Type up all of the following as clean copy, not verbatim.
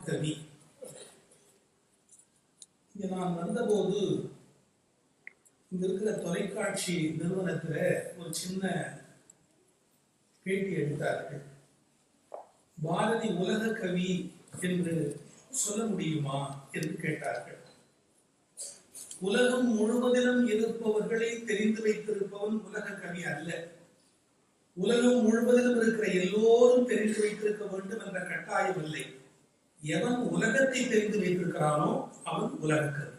கவி. இங்க நான் வந்தபோது இங்க இருக்கிற தொலைக்காட்சி நிறுவனத்துல ஒரு சின்ன பேட்டி எடுத்தார்கள். பாரதி உலக கவி என்று சொல்ல முடியுமா என்று கேட்டார்கள். உலகம் முழுவதிலும் இருப்பவர்களை தெரிந்து வைத்திருப்பவன் உலக கவி அல்ல. உலகம் முழுவதிலும் இருக்கிற எல்லோரும் தெரிந்து வைத்திருக்க வேண்டும் என்ற கட்டாயம் இல்லை. எவன் உலகத்தை தெரிந்து வைத்திருக்கிறானோ அவன் உலக கவி.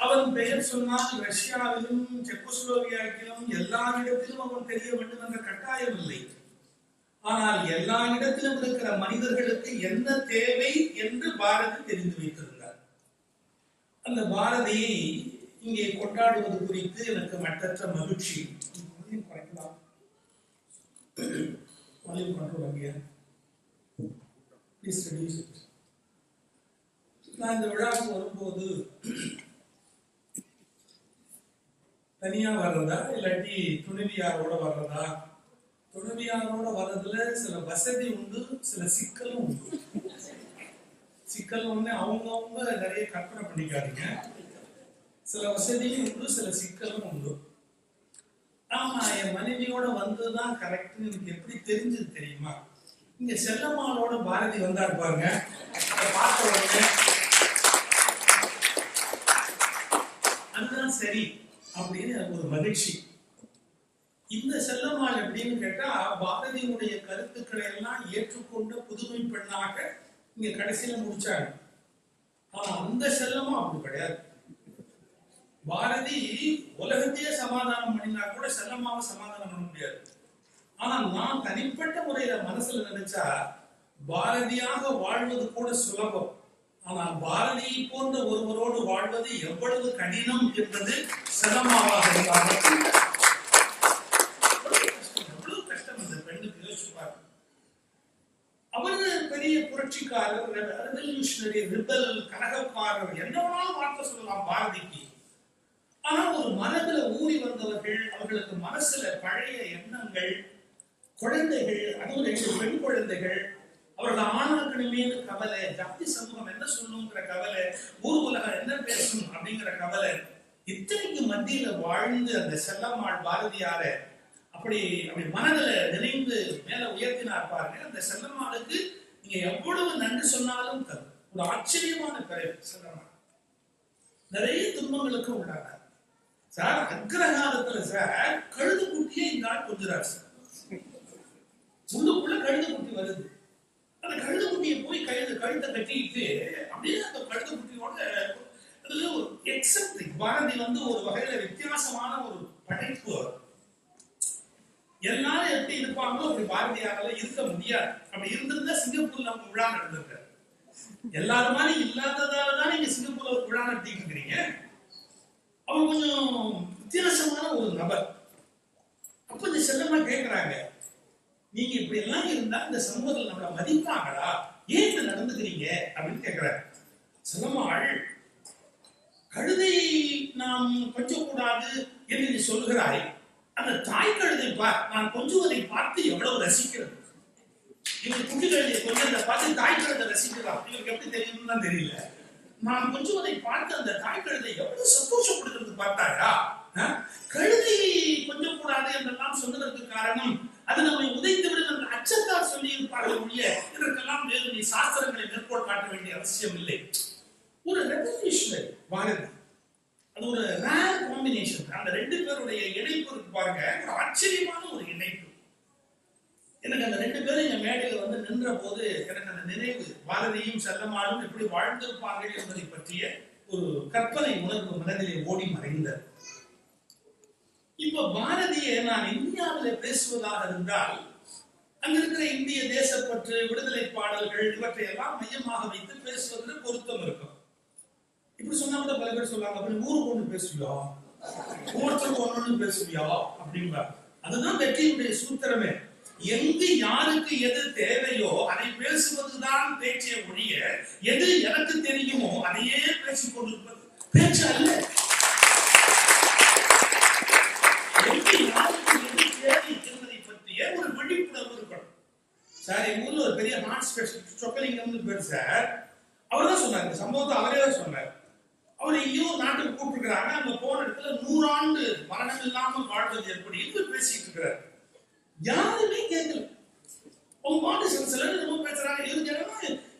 அவன் பெயர் சொன்னால் ரஷ்யாவிலும் செக்கோஸ்லோவியாக்கிலும் எல்லா இடத்திலும் அவன் தெரிய வேண்டும் என்ற கட்டாயம் இல்லை. ஆனால் எல்லா இடத்திலும் இருக்கிற மனிதர்களுக்கு என்ன தேவை என்று பாரதி தெரிந்து வைத்திருந்தார். அந்த பாரதியை இங்கே கொண்டாடுவது குறித்து எனக்கு மற்றற்ற மகிழ்ச்சி. நான் இந்த விழாவுக்கு வரும்போது தனியா வர்றதா இல்லாட்டி துணைவியாரோட வர்றதா? துணைவியாரோட வர்றதுல சில வசதி உண்டு, சில சிக்கலும் உண்டு. சிக்கல் ஒண்ணு அவங்க நிறைய கற்பனை பண்ணிக்காதீங்க. சில வசதியும் உண்டு, சில சிக்கலும் உண்டு. ஆமா, என் மனைவியோட வந்ததுதான் கரெக்ட்னு எனக்கு எப்படி தெரிஞ்சது தெரியுமா? இங்க செல்லம்மாளோட பாரதி வந்தா இருப்பாங்க, பார்த்த உடனே அதுதான் சரி அப்படின்னு எனக்கு ஒரு மகிழ்ச்சி. இந்த செல்லம்மாள் எப்படின்னு கேட்டா, பாரதியுடைய கருத்துக்களை எல்லாம் ஏற்றுக்கொண்ட புதுமை பெண்ணாக இங்க கடைசியில முடிச்சாங்க. ஆனா அந்த செல்லம்மா அப்படி கிடையாது. பாரதி உலகத்தையே சமாதானம் பண்ணினா கூட செல்லம்மாவை சமாதானம் பண்ண முடியாது. ஆனா நான் தனிப்பட்ட முறையில மனசுல நினைச்சா, பாரதியாக வாழ்வது கூட சுலபம். ஆனால் பாரதியை போன்ற ஒருவரோடு வாழ்வது எவ்வளவு கடினம் என்பது செல்லம்மாவாக இருந்தாங்க. எவ்வளவு கஷ்டம் அந்த பெண்ணுக்கு யோசிப்பார். அவரு பெரிய புரட்சிக்காரர், ரெவல்யூஷனரி, ரிபல், கலகக்காரர், என்னவெல்லாம் வார்த்தை சொல்லலாம் பாரதிக்கு. ஆனா ஒரு மனதுல ஊறி வந்தவர்கள், அவர்களுக்கு மனசுல பழைய எண்ணங்கள், குழந்தைகள், அதுவும் 2 பெண் குழந்தைகள், அவர்கள் ஆணாக்கள் மீது கவலை, ஜாதி சமூகம் என்ன சொல்லுங்கிற கவலை, ஊர் உலகம் என்ன பேசும் அப்படிங்கிற கவலை, இத்தனைக்கு மத்தியில வாழ்ந்து அந்த செல்லம்மாள் பாரதியார அப்படி மனதில நினைந்து மேல உயர்த்தினார் பாருங்க. அந்த செல்லம்மாளுக்கு நீங்க எவ்வளவு நன்றி சொன்னாலும் தரும். ஒரு ஆச்சரியமான பிறகு செல்லம்மாள் நிறைய துன்பங்களுக்கு உள்ளானார் சார். அக்ரகாலத்துல சார் கழுது குட்டியே இந்த ஆள் கொஞ்சிறார் சார். உள்ளுக்குள்ள கழுது குட்டி வருது. அந்த கழுத குட்டியை போய் கழுத்தை கட்டிட்டு அப்படியே அந்த கழுத குட்டியோட அதுல ஒரு எக்ஸென்ட்ரிக். பாரதி ஒரு வகையில வித்தியாசமான ஒரு படைப்பு. எல்லாரும் எப்படி இருப்பாங்களோ அப்படி பாரதியாரால இருக்க முடியாது. அப்படி இருந்திருந்தா சிங்கப்பூர்ல அவங்க விழா நடந்திருக்காரு. எல்லாரும் மாதிரி இல்லாததாலதான் நீங்க சிங்கப்பூர்ல ஒரு விழா நடத்திட்டு இருக்கிறீங்க. அவங்க கொஞ்சம் வித்தியாசமான ஒரு நபர். அப்ப இந்த செல்லம்மா கேட்கிறாங்க, நீங்க இப்படி எல்லாம் இருந்தா இந்த சமூகத்தில் நம்மள மதிப்பாங்களா, ஏன் இப்படி நடந்துக்கிறீங்க அப்படின்னு கேட்கிறாரு. செல்லம்மாள், கழுதை நாம் கொஞ்சம் கூடாது என்று நீ சொல்லுகிறாய், அந்த தாய் கழுதை நான் கொஞ்சுவதை பார்த்து எவ்வளவு ரசிக்கிறது. இவர் குட்டி கழுதையை கொஞ்சம் பார்த்து தாய் கழுதை ரசிக்கலாம். இவருக்கு எப்படி தெரியும்னு தான் தெரியல. நான் கொஞ்சுவதை பார்த்து அந்த தாய் கழுதை எவ்வளவு சந்தோஷப்படுகிறது பார்த்தாயா? கழுதை கொஞ்சம் கூடாது என்றெல்லாம் சொன்னதற்கு காரணம் அது நம்மை உதைத்து விடுகின்ற அச்சத்தால் சொல்லி இருப்பார்கள் ஒழிய இதற்கெல்லாம் வேறு நீ சாஸ்திரங்களை மேற்கோள் காட்ட வேண்டிய அவசியம் இல்லை. ஒரு ரெவல்யூஷனரி பாரதி, அது ஒரு ரேர் காம்பினேஷன். அந்த 2 பேருடைய இணைப்பு இருக்கு பாருங்க, ஒரு ஆச்சரியமான ஒரு இணைப்பு. எனக்கு அந்த 2 பேரும் எங்க மேடையில நின்ற போது எனக்கு அந்த நினைவு, பாரதியும் செல்லம்மாளும் எப்படி வாழ்ந்திருப்பார்கள் என்பதை பற்றிய ஒரு கற்பனை உணர்வு மனதிலே ஓடி மறைந்தது. இப்ப பாரதியை நான் இந்தியாவில் பேசுவதாக இருந்தால், அங்க இருக்கிற இந்திய தேசப்பற்று, விடுதலை பாடல்கள் இவற்றை எல்லாம் மையமாக வைத்து பேசுவதில் பொருத்தம் இருக்கும். இப்படி சொன்னா கூட பல பேர் சொல்லுவாங்க, அப்படி ஊருக்கு ஒண்ணு பேசுவியா, ஒவ்வொருத்தருக்கு ஒண்ணு பேசுவியா அப்படிங்களா. அதுதான் வெற்றியுடைய சூத்திரமே. எங்கு யாருக்கு எது தேவையோ அதை பேசுவதுதான் பேச்சை ஒழிய, எது எனக்கு தெரியுமோ அதையே பேசிக் கொண்டிருப்பது பேச்சு அல்ல. எங்கு யாருக்கு எது தேவை என்பதை பற்றிய ஒரு விழிப்புணர்வு இருக்கணும். சார் எங்க ஊர்ல ஒரு பெரிய ஹார்ட் ஸ்பெஷலிஸ்ட் சொக்கலிங்கம்னு பேர் சார். அவர் தான் சொன்னார், இந்த சம்பவத்தை அவரே தான் சொன்னார். அவர் எங்கேயோ நாட்டுக்கு கூப்பிட்டுருக்கிறாங்க, அங்க போன இடத்துல 100 ஆண்டு மரணம் இல்லாமல் வாழ்வது எப்படி என்று பேசிட்டு இருக்கிறார். யாருமே கேட்கல. அவங்க பாட்டு சில என்னமோ பேசுறாங்க. இவங்க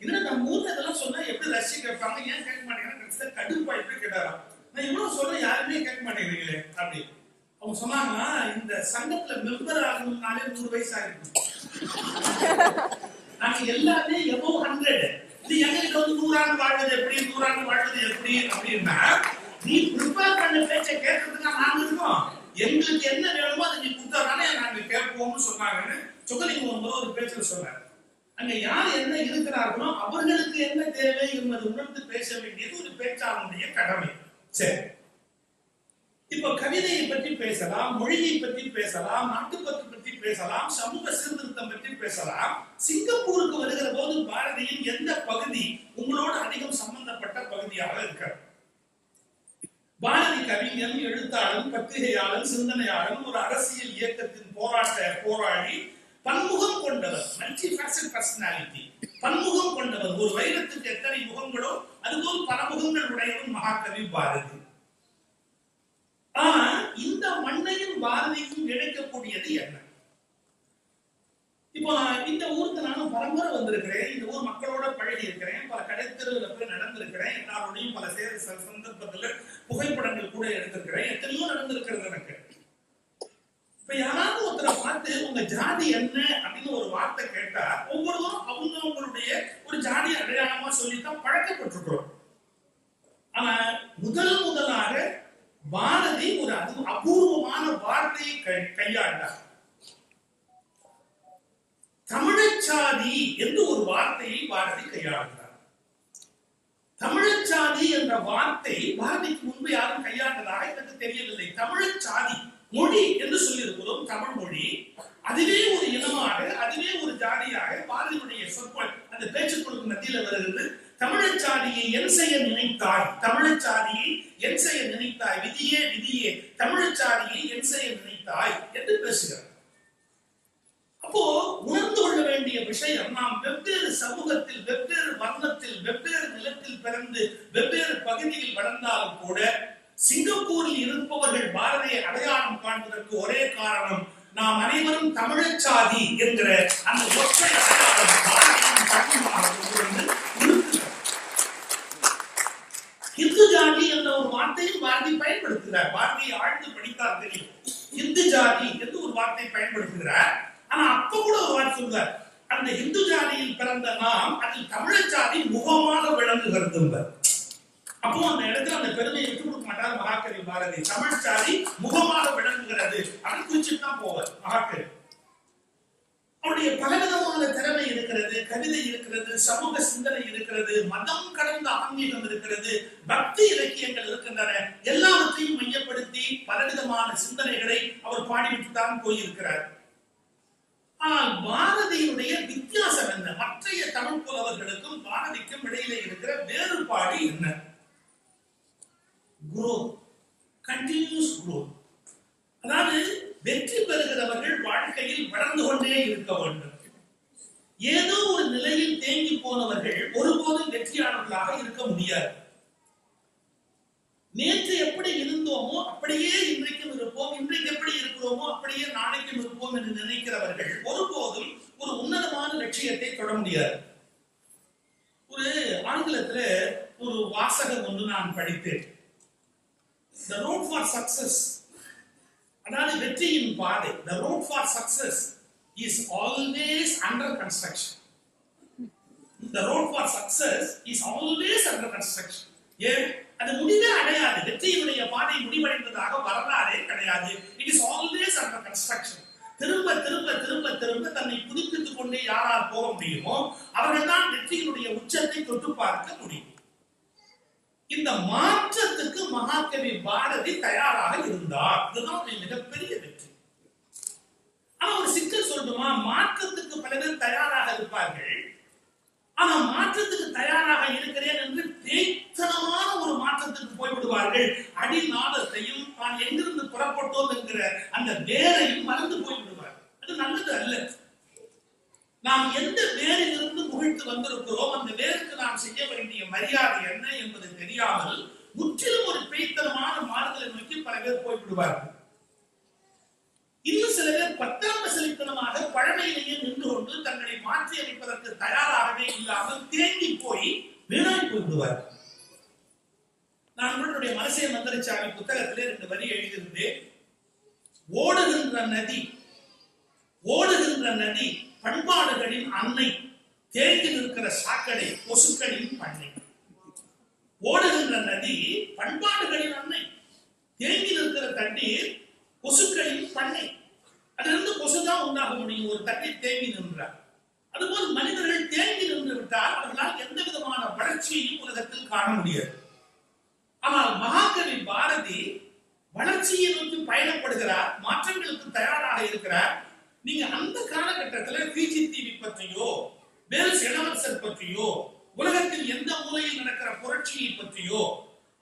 என்ன நம்ம ஊர்ல இதெல்லாம் சொன்னா எப்படி ரசிச்சு கேட்பாங்க, ஏன் கேட்க மாட்டேங்கிறாங்க. கடுப்பா எப்படி கேட்டாராம், நான் இவ்வளவு சொல்றேன் யாருமே கேட்க மாட்டேங்கிறீங்களே அப்படி. அவங்க சொன்னாங்க, இந்த சங்கத்துல மெம்பர் ஆகணும்னாலே 100 வயசு ஆகிருக்கும். நாங்க எல்லாமே எபோ 100. இது எங்களுக்கு வந்து 100 ஆண்டு வாழ்வது எப்படி, 100 ஆண்டு வாழ்வது எப்படி அப்படின்னா, நீ ப்ரிப்பேர் பண்ண பேச்சை கேட்கறதுக்கு நாங்க இருக்கோம். எங்களுக்கு என்ன வேணுமோ அதை நீ கொடுத்தாதானே நாங்க கேட்போம்னு சொன்னாங்கன்னு சொக்கலிங்கம் ஒரு பேச்சுல சொன்னார். அங்க யார் என்ன இருக்கிறார்களோ அவர்களுக்கு என்ன தேவை என்பதை உணர்ந்து பேச வேண்டியது ஒரு பேச்சாளனுடைய கடமை. சரி, இப்ப கவிதையை பற்றி பேசலாம், மொழியை பற்றி பேசலாம், நாட்டுப்பற்று பற்றி பேசலாம், சமூக சீர்திருத்தம் பற்றி பேசலாம். சிங்கப்பூருக்கு வருகிற போது பாரதியின் எந்த பகுதி உங்களோட அதிகம் சம்பந்தப்பட்ட பகுதியாக இருக்கிறது? பாரதி கவிஞன், எழுத்தாளன், பத்திரிகையாளன், சிந்தனையாளன், ஒரு அரசியல் இயக்கத்தின் போராளி, பன்முகம் கொண்டவர், மல்டி ஃபேசட் பர்சனாலிட்டி, பன்முகம் கொண்டவர். ஒரு வைரத்துக்கு எத்தனை முகங்களோ அதுபோல் பல முகங்கள் உடையவன் மகாகவி பாரதி. ஆனா இந்த மண்ணையும் பாரதிக்கும் இணைக்கக்கூடியது என்ன? இப்போ இந்த ஊருக்கு நானும் பரம்பரை வந்திருக்கிறேன், இந்த ஊர் மக்களோட பழகி இருக்கிறேன், பல கடைத்தெருவில் போய் நடந்திருக்கிறேன், எல்லாரோடையும் பல சந்தர்ப்பத்தில் புகைப்படங்கள் கூட எடுத்திருக்கிறேன், எத்தனையோ நடந்திருக்கிறது எனக்கு. இப்ப யாராவது ஒருத்தரை பார்த்து உங்க ஜாதி என்ன அப்படின்னு ஒரு வார்த்தை கேட்டா ஒவ்வொருவரும் அவங்களுடைய ஒரு ஜாதி அடையாளமா சொல்லித்தான் பழக்கப்பட்டிருக்கிறோம். ஆனா முதலாக பாரதி ஒரு அபூர்வமான வார்த்தையை கையாண்டார். தமிழச்சாதி என்று ஒரு வார்த்தையை பாரதி கையாளுகிறார். தமிழச்சாதி என்ற வார்த்தை பாரதிக்கு முன்பு யாரும் கையாண்டதாக எனக்கு தெரியவில்லை. தமிழச்சாதி மொழி என்று சொல்லி இருக்கிறோம், தமிழ் மொழி. அதுவே ஒரு இனமாக, அதுவே ஒரு ஜாதியாக பாரதியுடைய சொற்கள் அந்த பேச்சுக்களுக்கு மத்தியில வருகிறது. தமிழச்சாதியை என் செய்ய நினைத்தாய், தமிழச்சாதியை என் செய்ய நினைத்தாய், விதியே விதியே தமிழச்சாதியை என் செய்ய நினைத்தாய் என்று பேசுகிறார். அப்போ உணர்ந்து கொள்ள வேண்டிய விஷயம், நாம் வெவ்வேறு சமூகத்தில், வெவ்வேறு வர்ணத்தில், வெவ்வேறு நிலத்தில் பிறந்து வெவ்வேறு பகுதியில் வளர்ந்தாலும் கூட சிங்கப்பூரில் இருப்பவர்கள் பாரதியை அடையாளம் காண்பதற்கு ஒரே காரணம், நாம் அனைவரும் தமிழச்சாதி என்கிற அந்த ஒற்றை அடையாளம். இந்து ஜாதி என்ற ஒரு வார்த்தையும் பாரதி பயன்படுத்துகிறார். பாரதியை ஆழ்ந்து படித்தால் தெரியும். இந்து ஜாதி என்று ஒரு வார்த்தை பயன்படுத்துகிறார். ஆனா அப்ப கூட ஒரு வார்த்தை சொல்றார், அந்த இந்து ஜாதியில் பிறந்த நாம் அதில் தமிழச்சாதி முகமாக விளங்குகிறது. அப்போ அந்த இடத்துல அந்த பெருமையை விட்டு கொடுக்க மாட்டார் மகாகவி பாரதி. தமிழ் சாதி முகமாக விளங்குகிறது அப்படின்னு குறிச்சுட்டு தான் போவார் மகாகவி. அவருடைய பலவிதமான திறமை இருக்கிறது, கவிதை இருக்கிறது, சமூக சிந்தனை இருக்கிறது, மதம் கடந்த ஆன்மீகம் இருக்கிறது, பக்தி இலக்கியங்கள் இருக்கின்றன. எல்லாவற்றையும் மையப்படுத்தி பலவிதமான சிந்தனைகளை அவர் பாடிவிட்டு தான் போயிருக்கிறார். ஆனால் பாரதியுடைய வித்தியாசம் என்ன? மற்றைய தமிழ் புலவர்களுக்கும் பாரதிக்கும் இடையிலே இருக்கிற வேறுபாடு என்ன? growth, continuous growth. அதாவது வெற்றி பெறுகிறவர்கள் வாழ்க்கையில் வளர்ந்து கொண்டே இருக்க வேண்டும். ஏதோ ஒரு நிலையில் தேங்கி போனவர்கள் ஒருபோதும் வெற்றியாளர்களாக இருக்க முடியாது. நேற்று எப்படி இருந்தோமோ அப்படியே இன்றைக்கும் இருப்போம், இன்றைக்கு எப்படி இருக்கிறோமோ அப்படியே நாளைக்கும் இருப்போம் என்று நினைக்கிறவர்கள் ஒருபோதும் ஒரு உன்னதமான லட்சியத்தை தொட முடியாது. ஒரு ஆங்கிலத்துல ஒரு வாசகம் ஒன்று நான் படித்தேன். The road for success, அதாவது வெற்றியின் பாதை, the road for success is always under construction. The road for success is always under construction. ஏன்? அது முடிவே அடையாது. வெற்றியுடைய பாதை முடிவடைந்ததாக வரலாறே கிடையாது. It is always under construction. திரும்ப திரும்ப திரும்ப திரும்ப தன்னை புதுப்பித்துக் கொண்டே யாரால் போக முடியுமோ அவர்கள் தான் வெற்றியினுடைய உச்சத்தை தொட்டு பார்க்க முடியும். இந்த மாற்றத்துக்கு மகாகவி பாரதி தயாராக இருந்தார். இதுதான் மிகப்பெரிய வெற்றி. ஆனா ஒரு சிக்கல் சொல்லணுமா, மாற்றத்துக்கு பல பேர் தயாராக இருப்பார்கள். ஆனா மாற்றத்துக்கு தயாராக இருக்கிறேன் என்று தேய்த்தனமான ஒரு மாற்றத்துக்கு போய்விடுவார்கள். அடிநாதத்தையும் தான் எங்கிருந்து புறப்பட்டோம் என்கிற அந்த வேரையும் மறந்து போய்விடுவார்கள். அது நல்லது அல்ல. நாம் எந்த வேரில் இருந்து முகிழ்த்து வந்திருக்கிறோம், அந்த வேருக்கு நாம் செய்ய வேண்டிய மரியாதை என்ன என்பது தெரியாமல் முற்றிலும் ஒரு பேய்த்தனமான மாறுதலை நோக்கி பல பேர் போய்விடுவார்கள். இன்னும் சில பேர் பத்தாம் செலுத்தனமாக பழமையிலேயே நின்று கொண்டு தங்களை மாற்றி அமைப்பதற்கு தயாராகவே இல்லாமல் தேங்கி போய் வீணாய் போய்விடுவார்கள். நான் உங்களுடைய மனசே மந்திரச்சாமி புத்தகத்திலே 2 வரி எழுதியிருந்தேன். ஓடுகின்ற நதி பண்பாடுகளின் அன்னை, தேங்கி நிற்கிற சாக்கடை கொசுக்களின் பண்ணை. ஓடுகின்ற நதி பண்பாடுகளின் அன்னை, தேங்கி நிற்கிற தண்ணீர் கொசுக்களின் பண்ணை. அதிலிருந்து கொசுதான் உண்டாக முடியும் ஒரு தண்ணீர் தேங்கி நின்றார். அதுபோல் மனிதர்கள் தேங்கி நின்று விட்டால் அவர்களால் எந்த விதமான வளர்ச்சியையும் உலகத்தில் காண முடியாது. ஆனால் மகாகவி பாரதி வளர்ச்சியை நோக்கி பயணப்படுகிறார், மாற்றங்களுக்கு தயாராக இருக்கிறார். நீங்க அந்த காலகட்டத்தில் பிஜி டிவி பற்றியோ, வேல்ஸ் இளவரசர் பற்றியோ, உலகத்தில் எந்த மூலையில் நடக்கிற புரட்சியை பற்றியோ,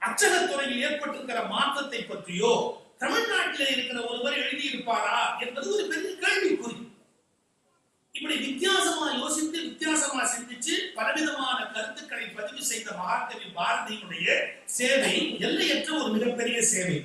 அச்சகத்துறையில் ஏற்பட்டிருக்கிற மாற்றத்தை பற்றியோ தமிழ்நாட்டிலே இருக்கிற ஒருவர் எழுதியிருப்பாரா என்பது ஒரு பெரிய கேள்விக்குறி. இப்படி வித்தியாசமா யோசித்து வித்தியாசமா சிந்திச்சு பலவிதமான கருத்துக்களை பதிவு செய்த மகாகவி பாரதியினுடைய சேவை எல்லையற்ற ஒரு மிகப்பெரிய சேவை.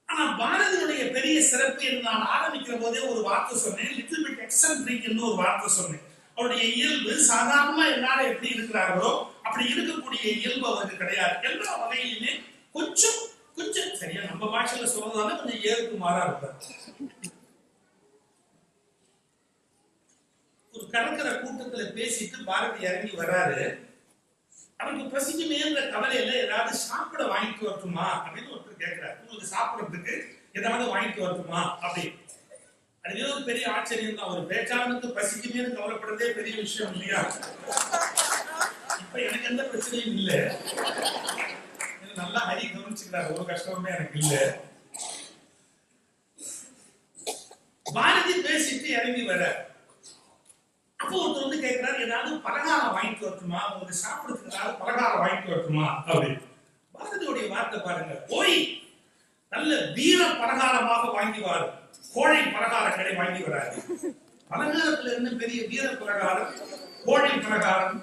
ஆனா பாரதியுடைய பெரிய சிறப்பு என்று நான் ஆரம்பிக்கிற போதே ஒரு வார்த்தை சொன்னேன், லிட்டில் பிட் எக்ஸென்ட்ரிக் என்று ஒரு வார்த்தை சொன்னேன். அவருடைய இயல்பு சாதாரணமா எல்லாரும் எப்படி இருக்கிறார்களோ அப்படி இருக்கக்கூடிய இயல்பு அவருக்கு கிடையாது. எல்லா வகையிலுமே கொஞ்சம் சரியா நம்ம பாஷையில சொல்றதால கொஞ்சம் ஏறுக்கு மாறா இருப்பார். ஒரு கடற்கரை கூட்டத்துல பேசிட்டு பாரதி இறங்கி வராரு. அவருக்கு பசிக்குமேன்ற கவலையில ஏதாவது சாப்பிட வாங்கிட்டு வரட்டுமா அப்படின்னு ஒருத்தர் கேட்கிறார். உங்களுக்கு சாப்பிடறதுக்கு ஏதாவது வாங்கிட்டு வரட்டுமா அப்படி. அதுவே ஒரு பெரிய ஆச்சரியம் தான். ஒரு பேச்சாளனுக்கு பசிக்குமேன்னு கவலைப்படுறதே பெரிய விஷயம் இல்லையா? இப்ப எனக்கு எந்த பிரச்சனையும் இல்லை, நல்லா ஹரி கவனிச்சுக்கிறார், ஒரு கஷ்டமே எனக்கு இல்லை. பாரதி பேசிட்டு இறங்கி வர அப்போ ஒருத்தர் வந்து கேட்கிறாரு, ஏதாவது பலகாரம் வாங்கிட்டு வரட்டுமா, உங்களுக்கு சாப்பிடுறதுக்கு ஏதாவது பலகாரம் வாங்கிட்டு வரட்டுமா அப்படின்னு. பாரதியுடைய வார்த்தை பாருங்க, போய் நல்ல வீர பலகாரமாக வாங்கி வாரு, கோழை பலகாரங்களை வாங்கி வராது. பலகாரத்துல இருந்து பெரிய வீர பலகாரம், கோழை பலகாரம்,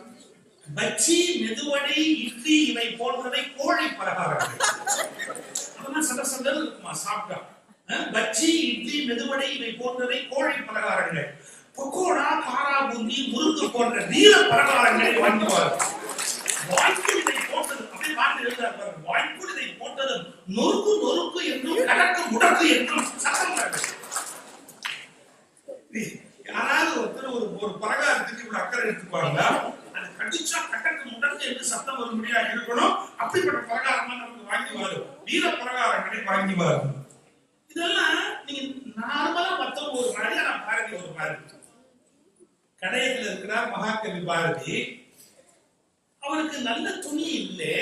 பச்சி, மெதுவடை, இட்லி இவை போன்றவை கோழை பலகாரங்கள். அதெல்லாம் சட இருக்குமா சாப்பிட்டா. பச்சி, இட்லி, மெதுவடை இவை போன்றவை கோழை பலகாரங்கள். பக்கோடா, காரா பூந்தி, முறுக்கு போன்ற வீர பலகாரங்களை வாங்குவார். வாய்க்குள் இதை போட்டது அப்படியே பார்த்து எழுதாரு, வாய்க்குள் இதை போட்டது நொறுக்கு நொறுக்கு என்றும் கடக்கு முடக்கு என்றும் சத்தம். யாராவது ஒருத்தர் ஒரு பலகாரத்துக்கு இவ்வளவு அக்கறை எடுத்துக்குவாங்களா? அது கடிச்சா கடக்கு முடக்கு என்று சத்தம் வரும்படியா இருக்கணும். அப்படிப்பட்ட பலகாரமா நமக்கு வாங்கி வரும், வீர பலகாரங்களை வாங்கி வரும். இதெல்லாம் நீங்க நார்மலா மத்தவங்க ஒரு மாதிரி, நான் பாரதி ஒரு மாதிரி. கடையத்தில் இருக்கிறார் மகாகவி பாரதி. அவருக்கு நல்ல துணி இல்லை.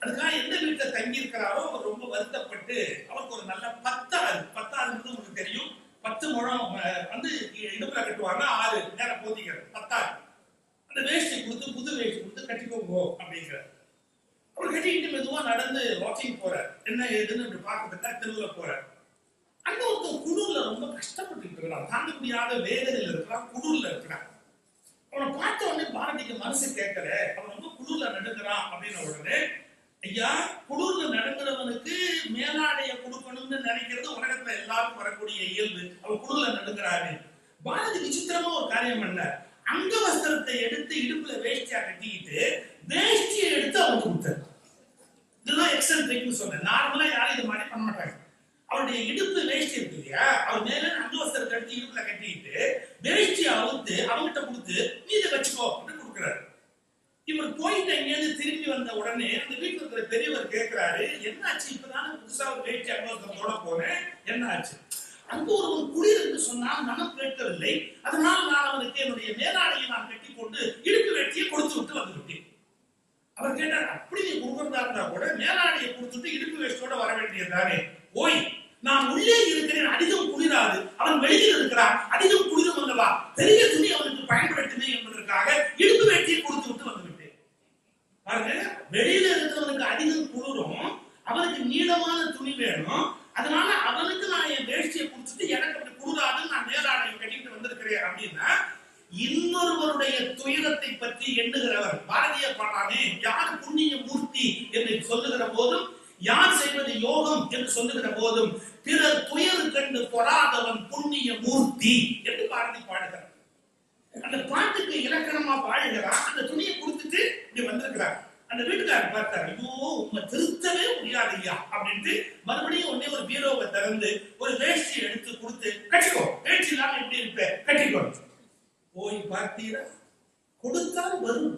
அதுக்காக எந்த வீட்டுல தங்கி இருக்கிறாரோ அவர் ரொம்ப வருத்தப்பட்டு அவருக்கு ஒரு நல்ல பத்தாது உங்களுக்கு தெரியும், 10 முழம் வந்து இடுப்புல கட்டுவாங்க, 6 நேரம் போதிக்கிறது, 10. அந்த வேஷ்டி கொடுத்து புது வேஷ்டி கொடுத்து கட்டிக்கோங்க அப்படிங்கிறார். அவர் கட்டிக்கிட்டு மெதுவா நடந்து வாக்கிங் போறார். என்ன ஏதுன்னு அப்படி பார்க்கறதுக்கா தெருவில் போறார். அங்க ஒருத்தர் குளூர்ல ரொம்ப கஷ்டப்பட்டு இருக்கிறார், தாங்க முடியாத வேதனையில் இருக்கிறார், குளூர்ல இருக்கிறார். அவனை பார்த்த உடனே பாரதிக்கு மனசு கேட்கல, அவன் ரொம்ப குளூர்ல நடுக்கிறான் அப்படின்ன உடனே, ஐயா குளூர்ல நடுங்கிறவனுக்கு மேலாடைய கொடுக்கணும்னு நினைக்கிறது உலகத்துல எல்லாருக்கும் வரக்கூடிய இயல்பு. அவன் குளூர்ல நடுக்கிறாரு. பாரதி விசித்திரமா ஒரு காரியம் பண்ணார். அங்க வஸ்திரத்தை எடுத்து இடுப்புல வேஷ்டியா கட்டிக்கிட்டு வேஷ்டியை எடுத்து அவனுக்கு கொடுத்தார். இதுதான் எக்ஸென்ட்ரிக்னு சொன்னேன். நார்மலா யாரும் இது மாதிரி பண்ண மாட்டாங்க. அவருடைய இடுப்பு வேஷ்டி இருக்கு இல்லையா, அவர் மேல அங்கவஸ்திரத்தை எடுத்து இடுப்புல கட்டிக்கிட்டு வேஷ்டியை அவுத்து அவங்கிட்ட கொடுத்து நீ இதை வச்சுக்கோ அப்படின்னு கொடுக்குறாரு. இவர் போயிட்டு எங்கேயிருந்து திரும்பி வந்த உடனே அந்த வீட்டுல இருக்கிற பெரியவர் கேட்கிறாரு, என்ன ஆச்சு, இப்பதானே புதுசா ஒரு வேஷ்டி அங்கவஸ்திரத்தோட போனேன், என்ன ஆச்சு? அங்கு ஒருவன் குளிர் என்று சொன்னால் மனம் கேட்கவில்லை. அதனால் நான் அவனுக்கு என்னுடைய மேலாடையை நான் கட்டி கொண்டு இடுப்பு வேட்டியை கொடுத்து விட்டு வந்து விட்டேன். அவர் கேட்டார், அப்படி நீ கொடுக்கறதா இருந்தா கூட மேலாடையை கொடுத்துட்டு இடுப்பு வேஷ்டியோட வர வேண்டியதுதானே? ஓய், நான் உள்ளே இருக்கிறேன், அதிகம் குளிராது, அவன் வெளியில் இருக்கிறான், அதிகம் குளிரும் அல்லவா, பெரிய துணி அவனுக்கு பயன்படுத்துமே என்பதற்காக இடுப்பு வேட்டியை கொடுத்து விட்டு வந்து விட்டேன். பாருங்க, வெளியில இருக்கிறவனுக்கு அதிகம் குளிரும், அவனுக்கு நீளமான துணி வேணும், அதனால அவனுக்கு நான் என் வேஷ்டியை கொடுத்துட்டு எனக்கு அப்படி குளிராதுன்னு நான் மேலாடையை கட்டிட்டு வந்திருக்கிறேன் அப்படின்னா இன்னொருவருடைய துயரத்தை பற்றி எண்ணுகிறவர். பாரதியார் பாடுறானே, யார் புண்ணிய மூர்த்தி என்று சொல்லுகிற போதும், யார் செய்வது யோகம் என்று சொல்லுகிற போதும், பிறர் துயர் கண்டு பொறாதவன் புண்ணிய மூர்த்தி என்று பாரதி பாடுகிறார். அந்த பாட்டுக்கு இலக்கணமா பாடுகிறார். அந்த துணியை கொடுத்துட்டு இப்படி வந்திருக்கிறார். அந்த வீட்டுக்காரர் பார்த்தார், ஐயோ உண்மை திருத்தவே முடியாது ஐயா அப்படின்ட்டு மறுபடியும் உடனே ஒரு பீரோவை திறந்து ஒரு வேஷ்டி எடுத்து கொடுத்து, கட்டிக்கோ, வேஷ்டி இல்லாம எப்படி இருப்ப, கட்டிக்கோ. போய் பார்த்தீரா, கொடுத்தால் வரும்.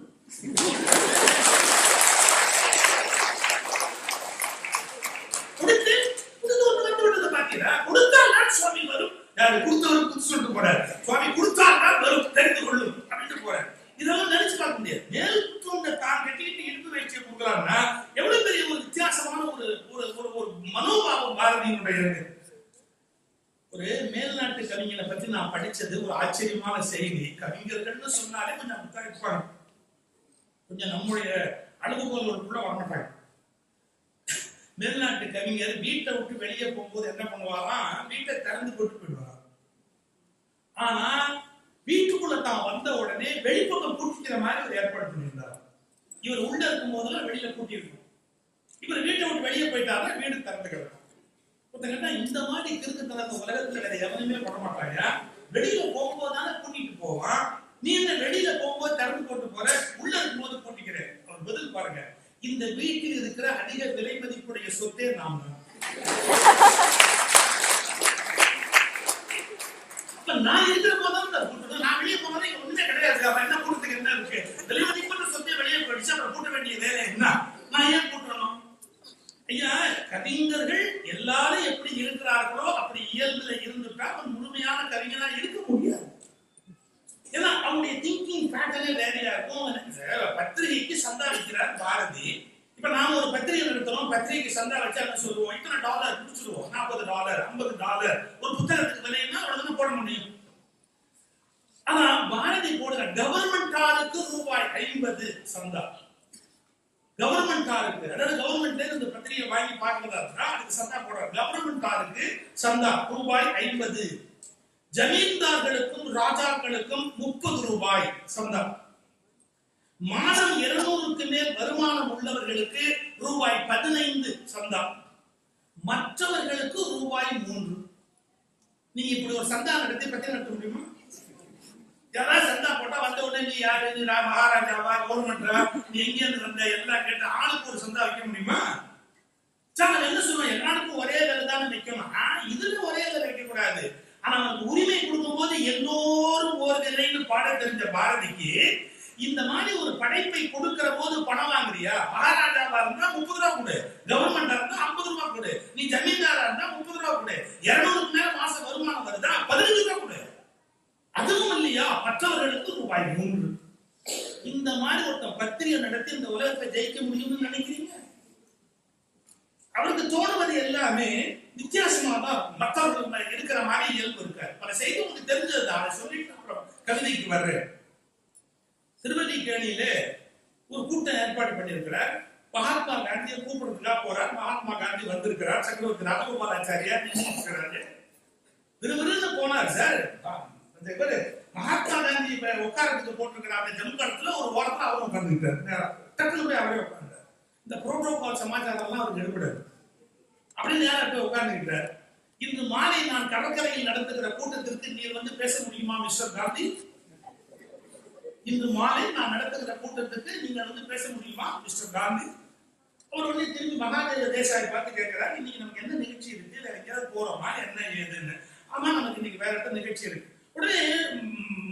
கொடுத்து பார்த்தீரா, கொடுத்தால் தான் சுவாமி வரும். யாரு கொடுத்தவரும் குத்து சொல்லிட்டு போறாரு, சுவாமி கொடுத்தால் தான் வரும், தெரிந்து கொள்ளும் அப்படின்னு போறாரு. இதெல்லாம் நினைச்சு பார்க்க முடியாது. மேல் தூண்ட தான் கட்டிட்டு இடுப்பு வச்சு கொடுக்கலாம்னா எவ்வளவு பெரிய ஒரு வித்தியாசமான ஒரு மனோபாவம் பாரதியினுடைய இருக்கு. ஒரு மேல்நாட்டு கவிஞனை பத்தி நான் படிச்சது ஒரு ஆச்சரியமான செய்தி. கவிஞர்கள்னு சொன்னாலே கொஞ்சம் இருப்பாங்க, கொஞ்சம் நம்முடைய அளவுகோல்களுக்குள்ள வரமாட்டாங்க. மேல்நாட்டு கவிஞர் வீட்டை விட்டு வெளியே போகும்போது என்ன பண்ணுவாராம், வீட்டை திறந்து போட்டு போயிடுவாராம். ஆனா வீட்டுக்குள்ள தான் வந்த உடனே வெளிப்பக்கம் பூட்டிக்கிற மாதிரி ஒரு ஏற்பாடு பண்ணியிருந்தார். இவர் உள்ள இருக்கும் போதெல்லாம் வெளியில பூட்டி இருக்கும். இவர் வீட்டை விட்டு வெளியே போயிட்டாருன்னா வீடு திறந்து கிடக்கும். இந்த மாதிரி கிறுக்குத்தனத்தை உலகத்துல வேற எவனுமே பண்ண மாட்டாங்க. வெளியில போகும்போது தானே பூட்டிட்டு போவான், நீ என்ன வெளியில போகும்போது திறந்து போட்டு போற, உள்ள இருக்கும் போது பூட்டிக்கிறேன். அவர் பதில் பாருங்க, இந்த வீட்டில் இருக்கிற அதிக விலை மதிப்புடைய சொத்தே நாம் தான். நான் இருக்கிற போதும் நான் வெளியே போனது இங்க ஒண்ணுமே கிடையாது. அப்ப என்ன கூட்டத்துக்கு என்ன இருக்கு, விலை மதிப்புள்ள சொத்தை வெளியே போயிடுச்சு, அப்புறம் கூட்ட வேண்டிய வேலை என்ன, நான் ஏன் கூட்டணும்? ஐயா, கவிஞர்கள் எல்லாரும் எப்படி இருக்கிறார்களோ அப்படி இயல்புல இருந்துட்டா அவன் முழுமையான கவிஞனா இருக்க முடியாது. ஏன்னா அவனுடைய திங்கிங் பேட்டர்னே வேறையா இருக்கும். பத்திரிகைக்கு சந்தா வைக்கிறார் பாரதி. இப்ப நாம ஒரு பத்திரிகை நடத்துறோம், பத்திரிகைக்கு சந்தா வச்சா சொல்லுவோம், இத்தனை டாலர் குடிச்சிருவோம், $40, $50. ஒரு புத்தகத்துக்கு விலைன்னா அவ்வளவுதான் போட முடியும். ஆனா பாரதி போடுற கவர்மெண்ட் காருக்கு ₹50 சந்தா. கவர்மெண்ட் காருக்கு, அதாவது கவர்மெண்ட்ல இந்த பத்திரிகை வாங்கி பார்க்கிறதா இருந்தா அதுக்கு சந்தா போடுறாரு. கவர்மெண்ட் காருக்கு சந்தா ₹50. ஜமீன்தார்களுக்கும் ராஜாக்களுக்கும் ₹30 சந்தா. மாதம் 200க்கு மேல் வருமானம் உள்ளவர்களுக்கு ₹15 சந்தா. மற்றவர்களுக்கு ₹3. நீங்க இப்படி ஒரு சந்தா நடத்தி பத்தி நடத்த முடியுமா? யாராவது சந்தா போட்டா வந்த உடனே நீ யாரு, நீ மகாராஜாவா, கவர்மெண்டா, நீ எங்க இருந்து வந்த எல்லாம் கேட்டு ஆளுக்கு ஒரு சந்தா வைக்க முடியுமா? சார் என்ன சொல்லுவோம், எல்லாருக்கும் ஒரே வேலை தானே வைக்கணும். இதுல ஒரே வேலை வைக்க கூடாது. ஆனா அவனுக்கு உரிமை கொடுக்கும் போது எல்லோரும் ஒரு நிலைன்னு பாட தெரிஞ்ச பாரதிக்கு இந்த மாதிரி ஒரு படைப்பை கொடுக்கிற போது பணம் வாங்குறியா? மகாராஜாவா இருந்தா ₹30 கொடு, கவர்மெண்டா இருந்தா ₹50 கொடு, நீ ஜமீன்தாரா இருந்தா ₹30 கொடு, 200க்கு மேல மாசம் வருமானம் வருதா ₹15 கொடு. அதுவும் இல்லையா, மற்றவர்களுக்கு ₹3. இந்த மாதிரி ஒருத்தன் பத்திரிகை நடத்தி இந்த உலகத்தை ஜெயிக்க முடியும்னு நினைக்கிறீங்க? அவருக்கு தோணுவது எல்லாமே வித்தியாசமா தான் மற்றவர்கள் இருக்கிற மாதிரி இயல்பு இருக்காரு. பல செய்தி உங்களுக்கு தெரிஞ்சது, அதை சொல்லிட்டு அப்புறம் கவிதைக்கு வர்றேன். திருவல்லிக்கேணியில ஒரு கூட்டம் ஏற்பாடு பண்ணியிருக்கிறார். மகாத்மா காந்தியை கூப்பிடுறதுக்காக போறார். மகாத்மா காந்தி வந்திருக்கிறார். சக்கரவர்த்தி ராஜகோபாலாச்சாரியார் இருக்கிறாரு. விறுவிறுன்னு போனார். சார் மகாத்மா காந்தி உட்காரத்துக்கு போட்டிருக்கிறார். ஜம்மு காலத்துல ஒரு ஓரத்துல அவரும் உட்கார்ந்துருக்காரு. டக்குனு போய் அவரே உட்கார்ந்தார். இந்த புரோட்டோகால் சமாச்சாரம் எல்லாம் அவருக்கு எடுபடாது. அப்படின்னு யாரும் போய் உட்கார்ந்துருக்கிறார். இன்று மாலை நான் கடற்கரையில் நடத்துகிற கூட்டத்திற்கு நீர் வந்து பேச முடியுமா மிஸ்டர் காந்தி? இன்று மாலை நான் நடத்துகிற கூட்டத்துக்கு நீங்க வந்து பேச முடியுமா மிஸ்டர் காந்தி? அவர் வந்து திரும்பி மகாதேவ தேசாய் பார்த்து கேட்கிறார், இன்னைக்கு நமக்கு என்ன நிகழ்ச்சி இருக்கு, வேற எங்கேயாவது போறோமா, என்ன ஏதுன்னு. ஆமா, நமக்கு இன்னைக்கு வேற என்ன நிகழ்ச்சி இருக்கு. உடனே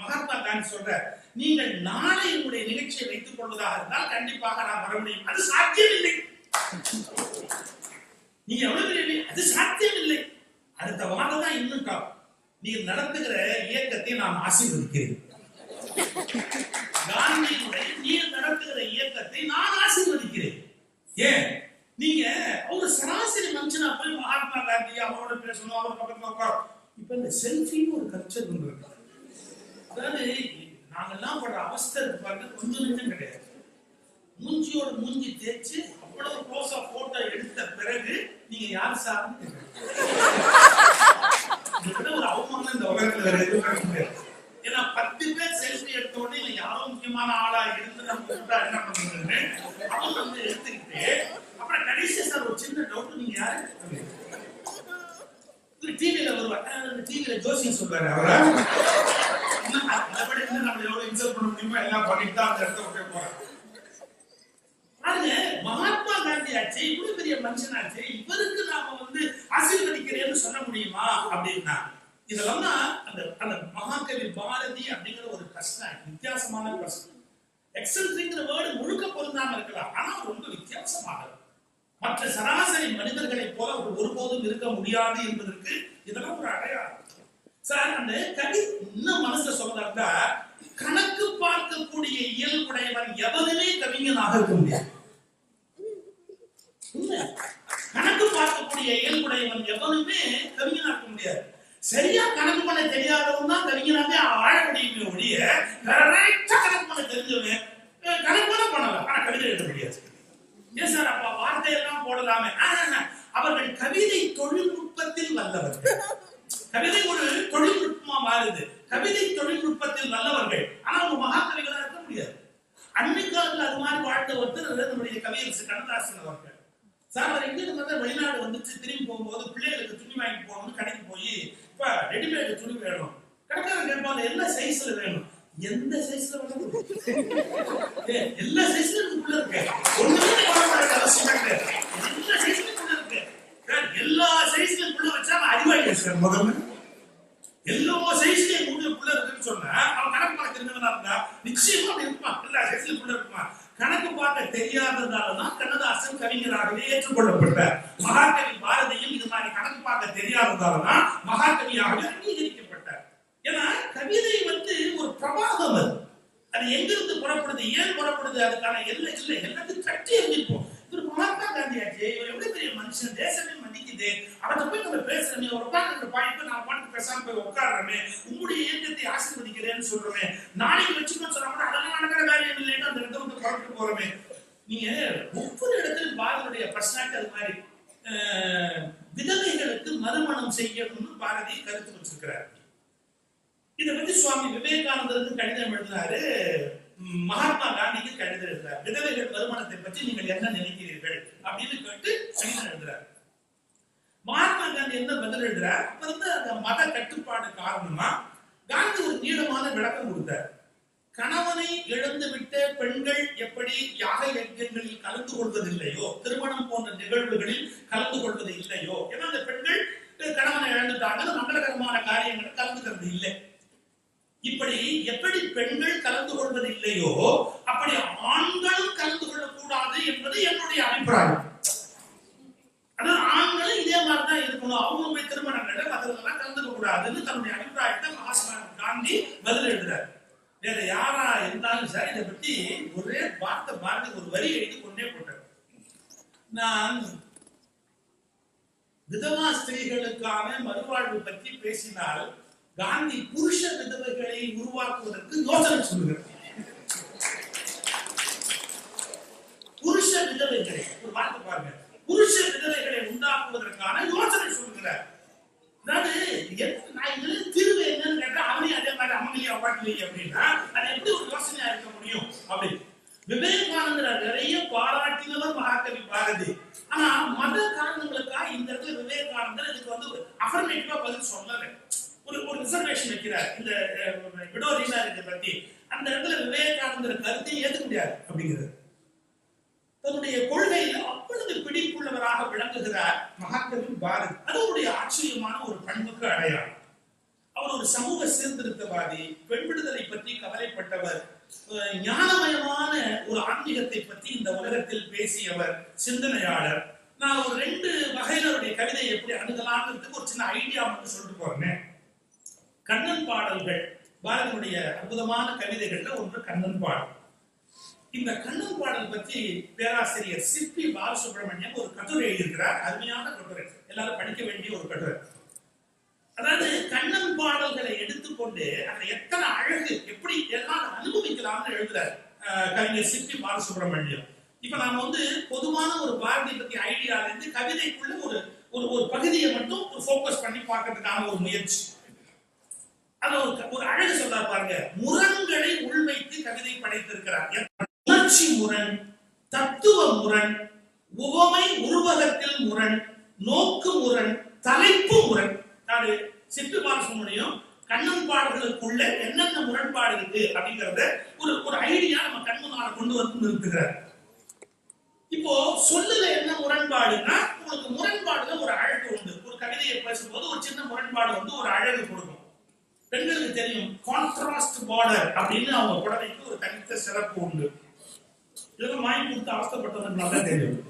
மகாத்மா காந்தி சொல்ற, நீங்கள் நாளை உங்களுடைய நிகழ்ச்சியை வைத்துக் கொள்வதாக இருந்தால் கண்டிப்பாக நான் வர முடியும். அது சாத்தியம் இல்லை. நீங்க எவ்வளவு, அது சாத்தியம் இல்லை. அடுத்த வாரம் தான் இன்னும் நீ நடத்துகிற இயக்கத்தை நான் ஆசீர்வதிக்கிறேன். காந்தியினுடைய நீர் நடத்துகிற இயக்கத்தை நான் ஆசீர்வதிக்கிறேன். ஏன் நீங்க ஒரு சராசரி மனுஷனா போய் மகாத்மா காந்தி அவரோட பேசணும், அவர் பக்கத்துல உட்காரும். இப்ப இந்த செல்ஃபின்னு ஒரு கல்ச்சர் இருக்கு. அதாவது நாங்கெல்லாம் படுற அவஸ்தை பாருங்க, கொஞ்சம் நெஞ்சம் கிடையாது. மூஞ்சியோட மூஞ்சி தேய்ச்சு அவ்வளவு க்ளோஸா போட்டோ எடுத்த பிறகு நீங்க யார் சார்ந்து ஒரு அவமானம் இந்த உலகத்துல வேற எதுவும் கிடையாது. ஏன்னா 10 பேர் செல்ஃபி எடுத்த உடனே யாரோ முக்கியமான ஆளா இருந்து நம்ம என்ன பண்ணுறது அவங்க வந்து எடுத்துக்கிட்டு அப்புறம் கடைசியா சார் ஒரு சின்ன டவுட், நீங்க யாரு டிவியில வருவார், டிவியில ஜோசியம் சொல்றாரு அவரை நம்ம எவ்வளவு இன்சல்ட் பண்ண முடியுமோ எல்லாம் பண்ணிட்டு தான் அந்த இடத்த விட்டு போறாங்க. மகாத்மா காந்தி ஆச்சு, இவ்வளவு பெரிய மனுஷனாச்சு, இவருக்கு நாம வந்து ஆசீர்வதிக்கிறேன்னு சொல்ல முடியுமா அப்படின்னா, இதெல்லாம் அந்த அந்த மகாகவி பாரதி அப்படிங்கிற ஒரு பர்சனாலிட்டி, வித்தியாசமான பர்சன். எக்ஸென்ட்ரிக்ங்கிற வேர்டு முழுக்க பொருந்தாம இருக்கலாம், ஆனா ரொம்ப வித்தியாசமானது. மற்ற சராசரி மனிதர்களை போல அவர் ஒருபோதும் இருக்க முடியாது என்பதற்கு இதெல்லாம் ஒரு அடையாளம். சார் அந்த கவி இன்னும் மனசுல சொல்றதா, கணக்கு பார்க்கக்கூடிய இயல்புடையவன் எவனுமே கவிஞனாக இருக்க முடியாது. கணக்கு பார்க்கக்கூடிய இயல்புடையவன் எவனுமே கவிஞனாக இருக்க முடியாது. சரியா கணக்கு பண்ண தெரியாதவன் தான் கவிஞனாவே ஆழ முடியுமே ஒழிய, கணக்கு பண்ண தெரிஞ்சவன் கணக்கு பண்ணலாம், ஆனா கவிதை எழுத முடியாது. ஏன் சார் அப்ப வார்த்தையெல்லாம் போடலாமே? அவர்கள் கவிதை தொழில்நுட்பத்தில் வல்லவர்கள். கவிதை ஒரு தொழில்நுட்பமா மாறுது. கவிதை தொழில்நுட்பத்தில் நல்லவர்கள், ஆனா அவங்க மகாகவிகளா இருக்க முடியாது. அன்னை காலத்துல அது மாதிரி வாழ்ந்த ஒருத்தர் நம்முடைய கவியரசு கண்ணதாசன் அவர்கள். சார் அவர் எங்க இருந்து வெளிநாடு வந்துச்சு, திரும்பி போகும்போது பிள்ளைகளுக்கு துணி வாங்கி போகணும்னு கடைக்கு போய், இப்ப ரெடிமேடு துணி வேணும், கடைக்காரன் கேட்பாங்க என்ன சைஸ்ல வேணும், எந்த சைஸ்ல வேணும், எல்லா சைஸ்ல இருக்கு, அவசியம் இருக்கு, எல்லா சைஸ்ல இருக்கு. எல்லா சைஸ்லயும் புள்ள வச்சா அறிவாளி சார். முதல்ல எல்லா சைஸ்லயும் புள்ள இருக்குன்னு சொன்னா அவன் கணக்கு பார்க்க தெரிஞ்சவனா இருந்தா நிச்சயமா இருப்பான். எல்லா சைஸ்லயும் புள்ள இருக்குமா? கணக்கு பார்க்க தெரியாததாலதான் கண்ணதாசன் கவிஞராகவே ஏற்றுக்கொள்ளப்பட்டார். மகாகவி பாரதியும் இது மாதிரி கணக்கு பார்க்க தெரியாததாலதான் மகாகவியாகவே அங்கீகரிக்கப்பட்டார். ஏன்னா கவிதை வந்து ஒரு பிரபாகம், அது எங்கிருந்து புறப்படுது, ஏன் புறப்படுது, அதுக்கான எல்லை இல்லை, எல்லாத்தையும் தட்டி எழுதிப்போம். இவர் மகாத்மா காந்தி ஆச்சு, இவர் எவ்வளவு பெரிய மனுஷன், தேசமே மதிக்குது, அவரை போய் நம்ம பேசுறமே, ஒரு உட்கார்ந்து பாய்ப்பு நான் பாட்டுக்கு பேசாம போய் உட்காடுறமே, உங்களுடைய இயக்கத்தை ஆசீர்வதிக்கிறேன்னு சொல்றமே, நாளைக்கு வச்சுக்கணும்னு சொன்னா கூட அதெல்லாம் நடக்கிற காரியம் இல்லைன்னு அந்த இடத்த வந்து புறப்பட்டு போறமே. நீங்க ஒவ்வொரு இடத்திலும் பாரதியுடைய பர்சனாலிட்டி அது மாதிரி. விதவைகளுக்கு மறுமணம் செய்யணும்னு பாரதி கருத்து வச்சிருக்கிறார். இதை பத்தி சுவாமி விவேகானந்தருக்கு கடிதம் எழுதினாரு, மகாத்மா காந்திக்கு கடிதம் எழுதுறார். விதவைகள் மறுமணத்தை பற்றி நீங்கள் என்ன நினைக்கிறீர்கள் அப்படின்னு கேட்டு கடிதம் எழுதுறார். மகாத்மா காந்தி என்ன பதில் எழுதுறார்? அப்ப இருந்து அந்த மத கட்டுப்பாடு காரணமா காந்தி ஒரு நீளமான விளக்கம் கொடுத்தார். கணவனை இழந்துவிட்ட பெண்கள் எப்படி யாக யஜ்ஞங்களில் கலந்து கொள்வதில்லையோ, திருமணம் போன்ற நிகழ்வுகளில் கலந்து கொள்வது இல்லையோ, ஏன்னா அந்த பெண்கள் கணவனை இழந்துட்டாங்க, மங்களகரமான காரியங்களை கலந்துக்கிறது இல்லை. இப்படி எப்படி பெண்கள் கலந்து கொள்வது இல்லையோ அப்படி ஆண்களும் கலந்து கொள்ளக்கூடாது என்பது என்னுடைய அபிப்பிராயம். அதாவது ஆண்களும் இதே மாதிரிதான் இருக்கணும், அவங்க போய் திருமணங்கள்ல மற்றவங்கெல்லாம் கலந்துக்க கூடாதுன்னு தன்னுடைய அபிப்பிராயத்தை மகாத்மா காந்தி பதில் எழுதுறாரு. வேற யாரா இருந்தாலும் சரி இதை பத்தி ஒரே வார்த்தை பாரதி ஒரு வரி எழுதி கொண்டே போட்டார். நான் விதவா ஸ்திரீகளுக்கான மறுவாழ்வு பற்றி பேசினால் காந்தி புருஷ விதவைகளை உருவாக்குவதற்கு யோசனை சொல்லுகிறார். புருஷ விதவைகளை ஒரு வார்த்தை பாருங்க, புருஷ விதவைகளை உண்டாக்குவதற்கான யோசனை சொல்லுகிறார். அதாவது நான் இதுல தீர்வு என்னன்னு கேட்டா அவனையும் அதே மாதிரி அம்மங்களையும் அவ்வாட்டிலையும் அப்படின்னா அது எப்படி ஒரு யோசனையா இருக்க முடியும் அப்படி. விவேகானந்தர் நிறைய பாராட்டினவர் மகாகவி பாரதி. ஆனா மத காரணங்களுக்காக இந்த இடத்துல விவேகானந்தர் இதுக்கு வந்து அஃபர்மேட்டிவா பதில் சொல்லல, ஒரு ரிசர்வேஷன் வைக்கிறார் இந்த விடோ ரீமாரிஜை பத்தி. அந்த இடத்துல விவேகானந்தர் கருத்தை ஏற்க முடியாது அப்படிங்கிறது. தன்னுடைய கொள்கையில் அவ்வளவு பிடிப்புள்ளவராக விளங்குகிறார் மகாகவி பாரதி. அது அவருடைய ஆச்சரியமான ஒரு பண்புக்கு அடையாளம். அவர் ஒரு சமூக சீர்திருத்தவாதி, பெண் விடுதலை பற்றி கவலைப்பட்டவர், ஞானமயமான ஒரு ஆன்மீகத்தை பற்றி இந்த உலகத்தில் பேசியவர், சிந்தனையாளர். நான் ஒரு 2 வகையினருடைய கவிதை எப்படி அணுகலாம்ன்றதுக்கு ஒரு சின்ன ஐடியா மட்டும் சொல்லிட்டு போறேன். கண்ணன் பாடல்கள் பாரதியுடைய அற்புதமான கவிதைகள்ல ஒன்று கண்ணன் பாடல். இந்த கண்ணன் பாடல் பற்றி பேராசிரியர் சிற்பி பாலசுப்ரமணியம் ஒரு கட்டுரை எழுதியிருக்கிறார். அருமையான கட்டுரை, எல்லாரும் படிக்க வேண்டிய ஒரு கட்டுரை. அதாவது கண்ணன் பாடல்களை எடுத்துக்கொண்டு அந்த எத்தனை அழகு எப்படி எல்லாம் அனுபவிக்கலாம்னு எழுதுறார் கவிஞர் சிற்பி பாலசுப்ரமணியம். இப்ப நாம வந்து பொதுவான ஒரு பாரதி பத்தி ஐடியால இருந்து கவிதைக்குள்ள ஒரு ஒரு பகுதியை மட்டும் போக்கஸ் பண்ணி பார்க்கறதுக்கான ஒரு முயற்சி. அது ஒரு அழகு சொல்றாரு பாருங்க. முரண்களை உள்வைத்து கவிதை படைத்திருக்கிறார். உணர்ச்சி முரண், தத்துவ முரண், உவமை உருவகத்தில் முரண், நோக்கு முரண், தலைப்பு முரண். நான் சிட்டு பாலசுப்ரமணியம் கண்ணன் பாடல்களுக்குள்ள என்னென்ன முரண்பாடு இருக்கு அப்படிங்கறத ஒரு ஐடியா நம்ம கண் முன்னால கொண்டு வந்து நிறுத்துகிறார். இப்போ சொல்லுல என்ன முரண்பாடுன்னா, உங்களுக்கு முரண்பாடுல ஒரு அழகு உண்டு. ஒரு கவிதையை பேசும்போது ஒரு சின்ன முரண்பாடு வந்து ஒரு அழகு கொடுக்கும். பெண்களுக்கு தெரியும் கான்ட்ராஸ்ட் பார்டர் அப்படின்னு அவங்க புடவைக்கு ஒரு தனித்த சிறப்பு உண்டு. இதெல்லாம் வாங்கி கொடுத்து அவஸ்தப்பட்டவங்களுக்கு நல்லா தெரியும்.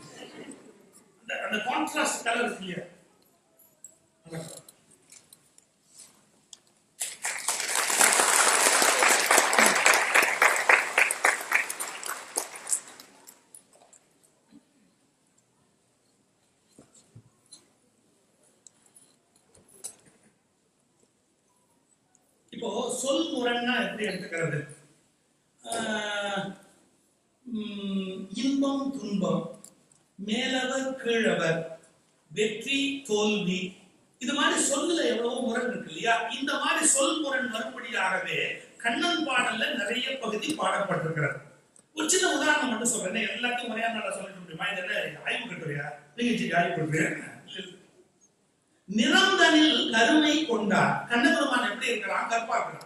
அந்த கான்ட்ராஸ்ட் கலர் இருக்கு இல்லையா. இப்போ சொல் முரண்னா எப்படி எடுத்துக்கிறது? இன்பம் துன்பம், மேலவர் கீழவர், வெற்றி தோல்வி, இது மாதிரி சொல்லுல எவ்வளவோ முரண் இருக்கு இல்லையா. இந்த மாதிரி சொல் முரண் வரும்படியாகவே கண்ணன் பாடல்ல நிறைய பகுதி பாடப்பட்டிருக்கிறது. ஒரு சின்ன உதாரணம் மட்டும் சொல்றேன். எல்லாத்தையும் முறையா நல்லா சொல்லிட்டு முடியுமா? இதெல்லாம் ஆய்வு கட்டுரையா? நீங்க ஆய்வு கட்டுரையா? நிறந்தனில் கருமை கொண்டான். கண்ணபெருமான் எப்படி இருக்கிறான்? கற்பா இருக்கிறான்.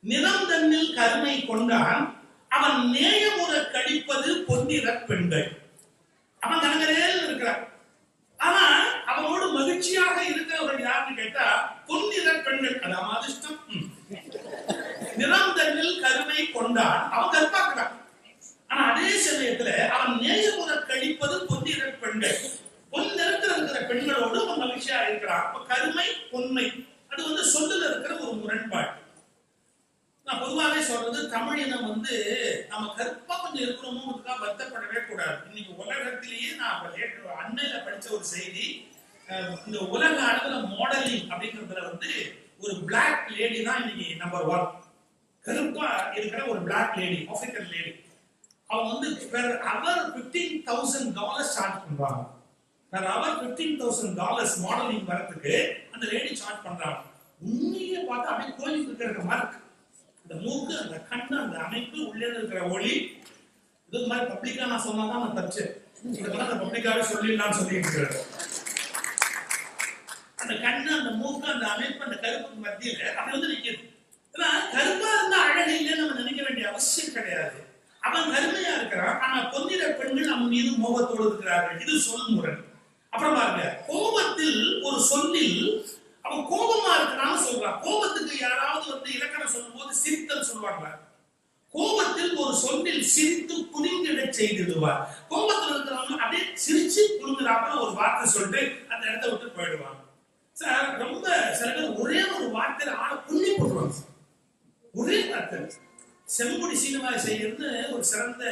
நிறந்தனில் கருமை கொண்டான், அவன் நேயமுற கடிப்பது பொன்னிற பெண்கள். அவன் கனகரேல் இருக்கிறான். ஆனா அவனோடு மகிழ்ச்சியாக இருக்கிறவர்கள் யாருன்னு கேட்டா பொன்னிற பெண்கள். அது அவன் அதிர்ஷ்டம். நிறந்தனில் கருமை கொண்டான், அவன் கற்பாக்குறான். ஆனா அதே சமயத்துல அவன் நேயமுற கடிப்பது பொன்னிற பெண்கள். பொன் நிறத்தில் இருக்கிற பெண்களோடு அவன் மகிழ்ச்சியா இருக்கிறான். கருமை பொன்மை அது வந்து சொல்லுல இருக்கிற ஒரு முரண்பாடு. நான் பொதுவாகவே சொல்றது, தமிழ் இனம் வந்து நம்ம கருப்பா கொஞ்சம் இருக்கிறோமோ வருத்தப்படவே கூடாது. இன்னைக்கு உலகத்திலேயே நான் அண்மையில படிச்ச ஒரு செய்தி, இந்த உலக அளவுல மாடலிங் அப்படிங்கிறதுல வந்து ஒரு பிளாக் லேடி தான் இன்னைக்கு நம்பர் 1. கருப்பா இருக்கிற ஒரு பிளாக் லேடி, ஆப்பிரிக்கன் லேடி. அவங்க வந்து பெர் அவர் $15,000 சார்ஜ் பண்றாங்க. பெர் அவர் $15,000 மாடலிங் வரதுக்கு அந்த லேடி சார்ஜ் பண்றாங்க. உண்மையை பார்த்தா அப்படியே கோயில் இருக்கிற மாதிரி, அந்த மூக்கு, அந்த கண்ணு, அந்த அமைப்பு, உள்ளே இருக்கிற ஒளி, இது மாதிரி பப்ளிக்கா நான் சொன்னாதான் நான் தச்சு அந்த பப்ளிக்காவே சொல்லிடலாம்னு சொல்லிட்டு இருக்கிறேன். அந்த கண்ணு, அந்த மூக்கு, அந்த அமைப்பு, அந்த கருப்புக்கு மத்தியில அப்படி வந்து நிற்கிது. ஏன்னா கருப்பா இருந்தா அழகு இல்லைன்னு நம்ம நினைக்க வேண்டிய அவசியம் கிடையாது. அவன் கருமையா இருக்கிறான், ஆனா பொன்னிற பெண்கள் அவன் மீது மோகத்தோடு இருக்கிறார்கள். இது சொல் முரண். அப்புறம் பாருங்க, கோபத்தில் ஒரு சொல்லில் அவன் கோபமா இருக்கிறான்னு சொல்றான். கோபத்துக்கு யாராவது வந்து இலக்கணம் சொல்லும் போது சிரித்தல் சொல்லுவாங்க. கோபத்தில் ஒரு சொல்லில் சிரித்து குனிந்திட செய்திடுவார். கோபத்தில் இருக்கிறவங்க அப்படியே சிரிச்சு குனிங்கிறாப்புல ஒரு வார்த்தை சொல்லிட்டு அந்த இடத்த விட்டு போயிடுவாங்க. சார் ரொம்ப சில பேர் ஒரே ஒரு வார்த்தையில ஆளை புண்ணி போட்டுருவாங்க. ஒரே வார்த்தை. செம்புடி சீனிவாச ஐயர்னு ஒரு சிறந்த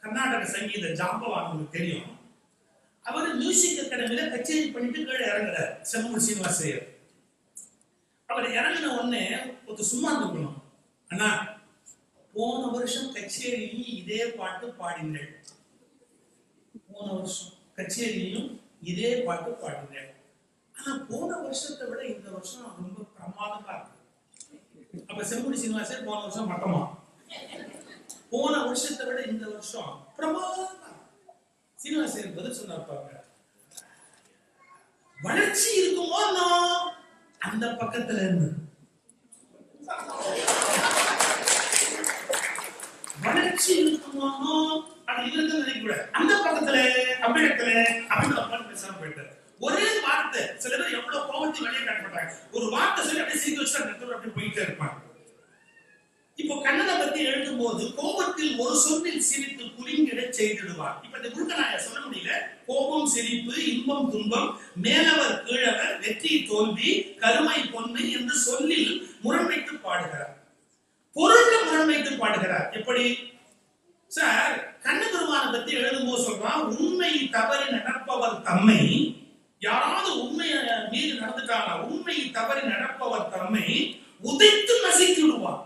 கர்நாடக சங்கீத ஜாம்பவான் உங்களுக்கு தெரியும். அவர் மியூசிக் அகாடமியில கச்சேரி பண்ணிட்டு கீழே இறங்குறார். செம்புடி சீனிவாச ஐயர் அவர் இறங்கின உடனே ஒருத்தர் சும்மா இருக்கணும். அண்ணா, போன வருஷம் கச்சேரியிலும் இதே பாட்டு பாடினேன். போன வருஷம் கச்சேரியிலும் இதே பாட்டு பாடினேன். ஆனா போன வருஷத்தை விட இந்த வருஷம் ரொம்ப பிரமாதமா இருக்கு. அப்ப செம்புடி சீனிவாசன் போன வருஷம் மட்டமா, போன வருஷத்தை விட இந்த வருஷம் பிரமாதமா. சீனிவாசன் பதில் சொன்னார், வளர்ச்சி இருக்குமோ அந்த பக்கத்துல இருந்து, வளர்ச்சி இருக்குமோ அது இவருக்கு நினைக்க அந்த பக்கத்துல அவ்விடத்துல அப்படின்னு பேசாம போயிட்டார். ஒரே வார்த்தை. சில பேர் எவ்வளவு கோபத்தை வெளியே காட்டப்பட்டாங்க, ஒரு வார்த்தை சொல்லி அப்படியே சிரிக்க வச்சு அப்படி போயிட்டே இருப்பாங்க. இப்போ கண்ணனை பத்தி எழுதும் போது கோபத்தில் ஒரு சொல்லில் சிரித்து குலுங்கிட செய்திடுவார். இப்ப இந்த குருக்கநாயர் சொல்ல முடியல. கோபம் சிரிப்பு, இன்பம் துன்பம், மேலவர் கீழவர், வெற்றி தோல்வி, கருமை பொன்மை என்று சொல்லில் முரண்மைத்து பாடுகிறார். பொருள்ல முரண்மைத்து பாடுகிறார். எப்படி சார்? கண்ணபெருமானை பத்தி எழுதும் போது சொல்றான், உண்மை தவறி நடப்பவர் தம்மை, யாராவது உண்மையை மீறி நடந்துட்டாங்க, உண்மை தவறி நடப்பவர் தம்மை உதைத்து நசிக்கிடுவான்.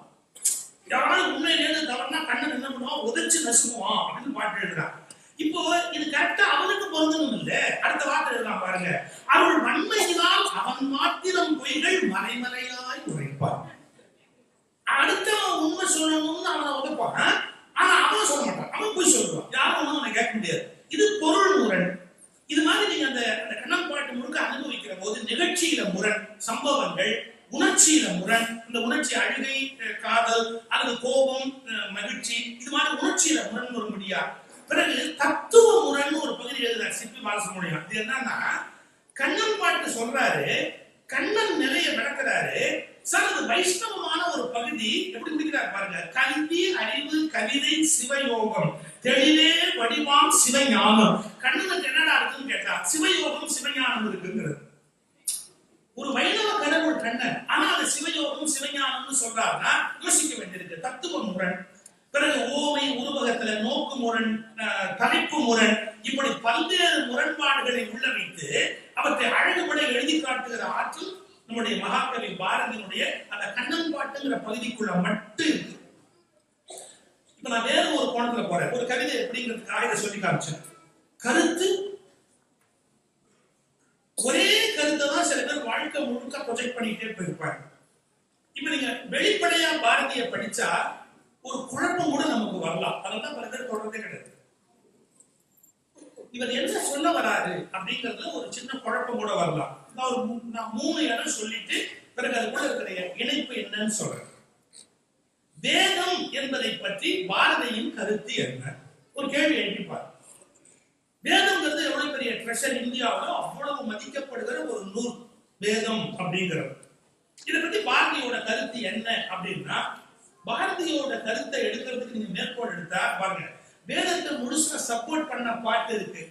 யாராவது உண்மையிலேருந்து தவறுனா கண்ணன் என்ன பண்ணுவான்? உதைச்சு நசுக்குவான் அப்படின்னு பாட்டு எழுதுறான். இப்போ இது கரெக்டா அவனுக்கு பொருந்தணும் இல்ல. அடுத்த வார்த்தை எழுதலாம் பாருங்க, அவள் வன்மையினால் அவன் மாத்திரம் பொய்கள் மறைமறையாய் உரைப்பான். அடுத்தவன் உண்மை சொல்லணும்னு அவனை உதப்பான். ஆனா அவன் சொல்ல மாட்டான், அவன் போய் சொல்லுவான். யாரும் அவனை கேட்க முடியாது. இது பொருள் முரண். இது மாதிரி நீங்க அந்த கண்ணன் பாட்டு முழுக்க அனுபவிக்கிற போது நிகழ்ச்சியில முரண், சம்பவங்கள், உணர்ச்சியில முரண், இந்த உணர்ச்சி அழுகை, காதல் அல்லது கோபம், மகிழ்ச்சி, இது மாதிரி உணர்ச்சியில முரண் வர முடியாது. பிறகு தத்துவ முரண் ஒரு பகுதி எழுதுறாரு சிற்பி பாலசுப்ரமணியம். இது என்னன்னா, கண்ணன் பாட்டு சொல்றாரு, கண்ணன் நிலைய விளக்குறாரு. சார் அது வைஷ்ணவமான ஒரு பகுதி. எப்படி முடிக்கிறார் பாருங்க. கல்வி, அறிவு, கவிதை, சிவயோகம், தெளிவே வடிவாம் சிவஞானம். கண்ணனுக்கு என்னடா இருக்குன்னு கேட்டா சிவயோகம் சிவஞானம் இருக்குங்கிறது. ஒரு வைணவ கடவுள் கண்ணன், ஆனா அது சிவயோகம் சிவஞானம்னு சொல்றாருன்னா யோசிக்க வேண்டியிருக்கு. தத்துவ முரண். பிறகு ஓமை உருவகத்துல நோக்கு முரண், தலைப்பு முரண், இப்படி பல்வேறு முரண்பாடுகளை உள்ள வைத்து அவற்றை அழகுபட எழுதி காட்டுகிற ஆற்றல் நம்முடைய மகாகவி பாரதியினுடைய அந்த கண்ணன் பாட்டுங்கிற பகுதிக்குள்ள மட்டும் இருக்கு. இப்ப நான் வேற ஒரு கோணத்துல போறேன். ஒரு கவிதை எப்படிங்கிறதுக்காக இதை சொல்லி காமிச்சேன். கருத்து, ஒரே கருத்தை தான் சில பேர் வாழ்க்கை முழுக்க ப்ரொஜெக்ட் பண்ணிட்டே போயிருப்பாங்க. இப்ப நீங்க வெளிப்படையா பாரதியை படிச்சா ஒரு குழப்பம் கூட நமக்கு வரலாம். அதான் பல பேர் தொடர்றதே கிடையாது. இவர் என்ன சொல்ல வராரு அப்படிங்கறதுல ஒரு சின்ன குழப்பம் கூட வரலாம். நான் 3 இடம் சொல்லிட்டு பிறகு அதுக்குள்ள இருக்கிற இணைப்பு என்னன்னு சொல்றேன். வேதம் என்பதை பற்றி பாரதியின் கருத்து என்ன? ஒரு கேள்வி எழுப்பிப்பார். வேதம்ங்கிறது எவ்வளவு பெரிய ட்ரெஷர், இந்தியாவில் அவ்வளவு மதிக்கப்படுகிற ஒரு நூல் வேதம் அப்படிங்கிறது. இதை பத்தி பாரதியோட கருத்து என்ன அப்படின்னா, பாரதியோட கருத்தை எடுக்கிறதுக்கு நீங்க மேற்கோள் எடுத்தா பாருங்க, வேதத்தை முழுசா சப்போர்ட் பண்ண பாட்டு இருக்கு.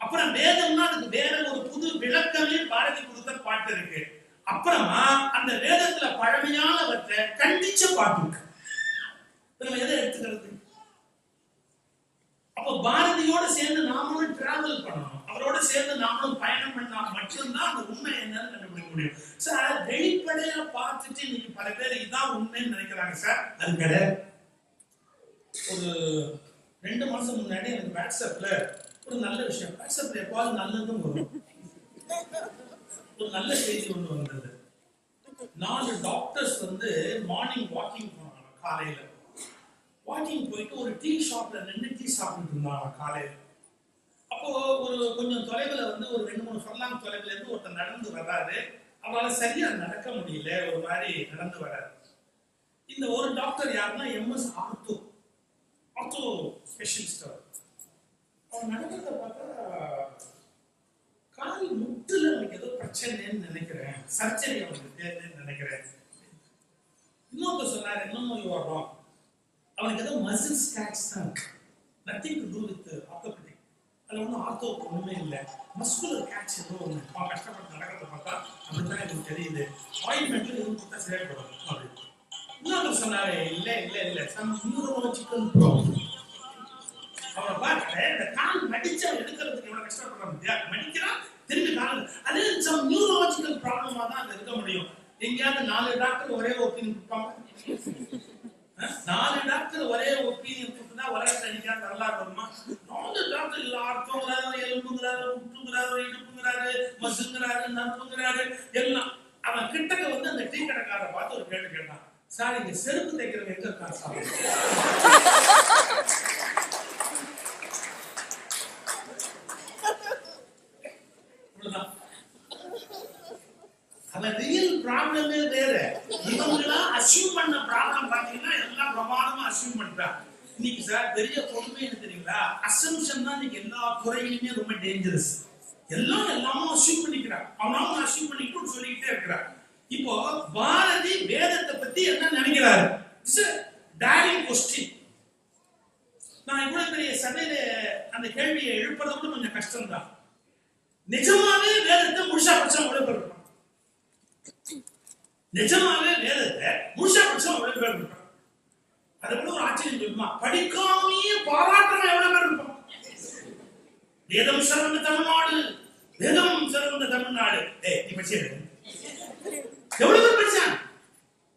அப்புறம் வேதம்னா அதுக்கு வேற ஒரு புது விளக்கமே பாரதி கொடுத்த பாட்டு இருக்கு. அப்புறமா அந்த வேதத்துல பழமையானவற்றை கண்டிச்ச பாட்டு இருக்கு. நம்ம எதை எடுத்துக்கிறது? அப்ப பாரதியோட சேர்ந்து நாமளும் டிராவல் பண்ணணும், அவரோட சேர்ந்து நாமளும் பயணம் பண்ணா மட்டும்தான் அந்த உண்மை என்னன்னு கண்டுபிடிக்க முடியும். சார் வெளிப்படையா பார்த்துட்டு நீங்க பல பேர் இதான் உண்மைன்னு நினைக்கிறாங்க சார். அது கிடையாது. ஒரு 2 மாசம் முன்னாடி எனக்கு வாட்ஸ்அப்ல ஒரு நல்ல விஷயம், வாட்ஸ்அப்ல எப்பாவது நல்லதும் வரும், ஒரு நல்ல செய்தி ஒன்று வந்தது. 4 டாக்டர்ஸ் வந்து மார்னிங் வாக்கிங் போனாங்க. காலையில வாக்கிங் போயிட்டு ஒரு டீ ஷாப்ல நின்று டீ சாப்பிட்டு இருந்தாங்க காலையில. அப்போ ஒரு கொஞ்சம் தொலைவில் வந்து ஒரு 2-3 ஃபர்லாங் தொலைவில் இருந்து ஒருத்தர் நடந்து வர்றாரு. அவரால் சரியா நடக்க முடியல, ஒரு மாதிரி நடந்து வர்றாரு. இந்த ஒரு டாக்டர் யாருன்னா MS ஆர்த்தோ ஸ்பெஷலிஸ்ட். அவர் நடக்கிறத பார்த்தா கால் முட்டுல அவனுக்கு ஏதோ பிரச்சனைன்னு நினைக்கிறேன், சர்ஜரி அவனுக்கு தேவைன்னு நினைக்கிறேன். இன்னொருத்தர் சொன்னார், இன்னும் வரும் அவனுக்கு ஏதோ மசில் ஸ்கிராட்ச் தான், nothing to do with orthopaedic. அதுல ஒன்றும் ஆர்த்தோ ஒண்ணுமே இல்லை, மஸ்குலர் கேட்ச் ஏதோ ஒன்று. அவன் கஷ்டப்பட்டு நடக்கிறத பார்த்தா அப்படித்தான் எனக்கு தெரியுது, ஆயின்மெண்ட்ல எதுவும் கொடுத்தா செயல்படும் அப்படின்னு. இன்னொருத்தர் சொன்னாரு, இல்ல சம் நியூரோலஜிக்கல் ப்ராப்ளம். அவனை பார்க்கல, இந்த கால் மடிச்சா எடுக்கிறதுக்கு எவ்வளவு கஷ்டப்படுறான், மடிக்கிறான் திரும்பி கால், அது சம் நியூரோலஜிக்கல் ப்ராப்ளமா தான் அது இருக்க முடியும். எங்கேயாவது 4 டாக்டர் ஒரே ஒப்பீனியன் கொடுப்பாங்க? 4 டாக்டர் ஒரே ஒப்பீனியன் கொடுத்தா உலகத்துல எங்கேயாவது வரலாறு வருமா? 4 டாக்டர் இல்ல, அர்த்தங்கிறாரு, எலும்புங்கிறாரு, முட்டுங்கிறாரு, இடுப்புங்கிறாரு, மசுங்கிறாரு, நம்புங்கிறாரு, எல்லாம். அவன் கிட்டக்க வந்து அந்த டீ கடைக்கார பார்த்து ஒரு கேள்வி கேட்டான், சார் இங்க செருப்பு தைக்கிறவங்க எங்க இருக்கா சார்? அவன் ரியல் ப்ராப்ளமே வேற. இவங்கெல்லாம் அசியூம் பண்ண ப்ராப்ளம் பாத்தீங்கன்னா எல்லாம் பிரமாதமா அசியூம் பண்றாங்க. இன்னைக்கு சார் பெரிய பொறுமை என்ன தெரியுங்களா, அசம்ஷன் தான் இன்னைக்கு எல்லா துறையிலுமே ரொம்ப டேஞ்சரஸ். எல்லாமும் அசியூம் பண்ணிக்கிறான், அவனாவும் அசியூம் பண்ணிக்கிட்டு சொல்லிக்கிட்டே இருக்கிறான். இப்போ பாரதி வேதத்தை பத்தி என்ன நினைக்கிறாரு? Direct question. நான் இவ்வளவு பெரிய சபையில அந்த கேள்வியை எழுப்புறது கூட கொஞ்சம் கஷ்டம் தான். நிஜமாவே வேதத்தை முழுசா பட்சம் உழைப்பு, நிஜமாவே வேதத்தை முழுசா பட்சம் எவ்வளவு பேர் இருப்பாங்க? அது கூட ஒரு ஆச்சரியம் சொல்லுமா, படிக்காமையே பாராட்டுற எவ்வளவு பேர் இருப்பாங்க? வேதம் சிறந்த தமிழ்நாடு, வேதம் சிறந்த தமிழ்நாடு. நீ படிச்சது எவ்வளவு பேர் படிச்சான்?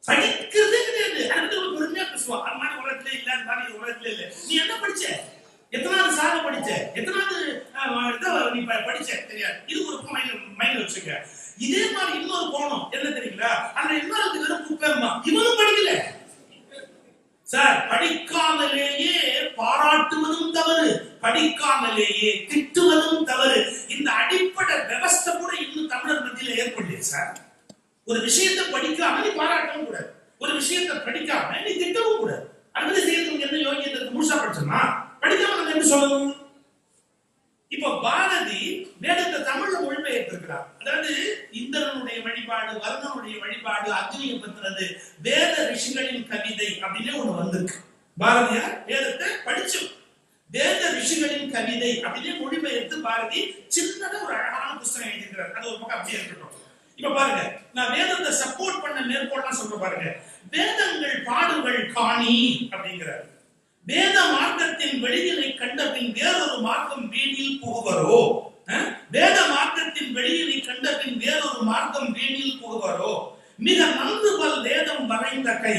படிக்கிறதே கிடையாது. அது ஒரு பெருமையா பேசுவா, அது மாதிரி உலகத்துல இல்ல, அது மாதிரி உலகத்துல இல்ல. நீ என்ன படிச்ச? எத்தனாவது சாக படிச்ச? எத்தனாவது நீ படிச்ச தெரியாது. இது ஒரு மைண்ட் வச்சுக்க. இதே மாதிரி இன்னொரு கோணம் என்ன தெரியுங்களா, அந்த இன்னொரு வெறும் குப்பேமா, இவனும் படிக்கல. சார் படிக்காமலேயே பாராட்டுவதும் தவறு, படிக்காமலேயே திட்டுவதும் தவறு. இந்த அடிப்படை விவஸ்தை கூட இன்னும் தமிழர் மத்தியில ஏற்படலையே சார். ஒரு விஷயத்தை படிக்காம நீ பாராட்டவும் கூடாது, ஒரு விஷயத்தை படிக்காம நீ திட்டவும் கூடாது. அடுத்த செய்யறதுக்கு என்ன யோகியத்தை முழுசா படிச்சோம்னா படிக்காம நம்ம என்ன சொல்லணும்? இப்ப பாரதி வேதத்தை தமிழ்ல மொழிபெயர்த்திருக்கிறார். அதாவது இந்திரனுடைய வழிபாடு, வருணனுடைய வழிபாடு, அக்னியை பத்தினது, வேத ரிஷிகளின் கவிதை அப்படின்னு ஒண்ணு வந்திருக்கு. பாரதியார் வேதத்தை படிச்சோம், வேத ரிஷிகளின் கவிதை அப்படின்னு மொழிபெயர்த்து பாரதி சின்னதா ஒரு அழகான புத்தகம் எழுதியிருக்கிறார். அது ஒரு பக்கம் அப்படியே இருக்கட்டும். இப்ப பாருங்க, நான் வேதத்தை சப்போர்ட் பண்ண மேற்கோள்லாம் சொல்ற பாருங்க. வேதங்கள் பாடுகள் காணி அப்படிங்கிறார். வேத மார்க்கத்தின் வெளியினை கண்ட பின் வேறொரு மார்க்கம் வீணில் புகுவரோ, வேத மார்க்கத்தின் வெளியினை கண்ட பின் வேறொரு மார்க்கம் வீணில் புகுவரோ, மிக நன்கு பல் வேதம் வரைந்த கை,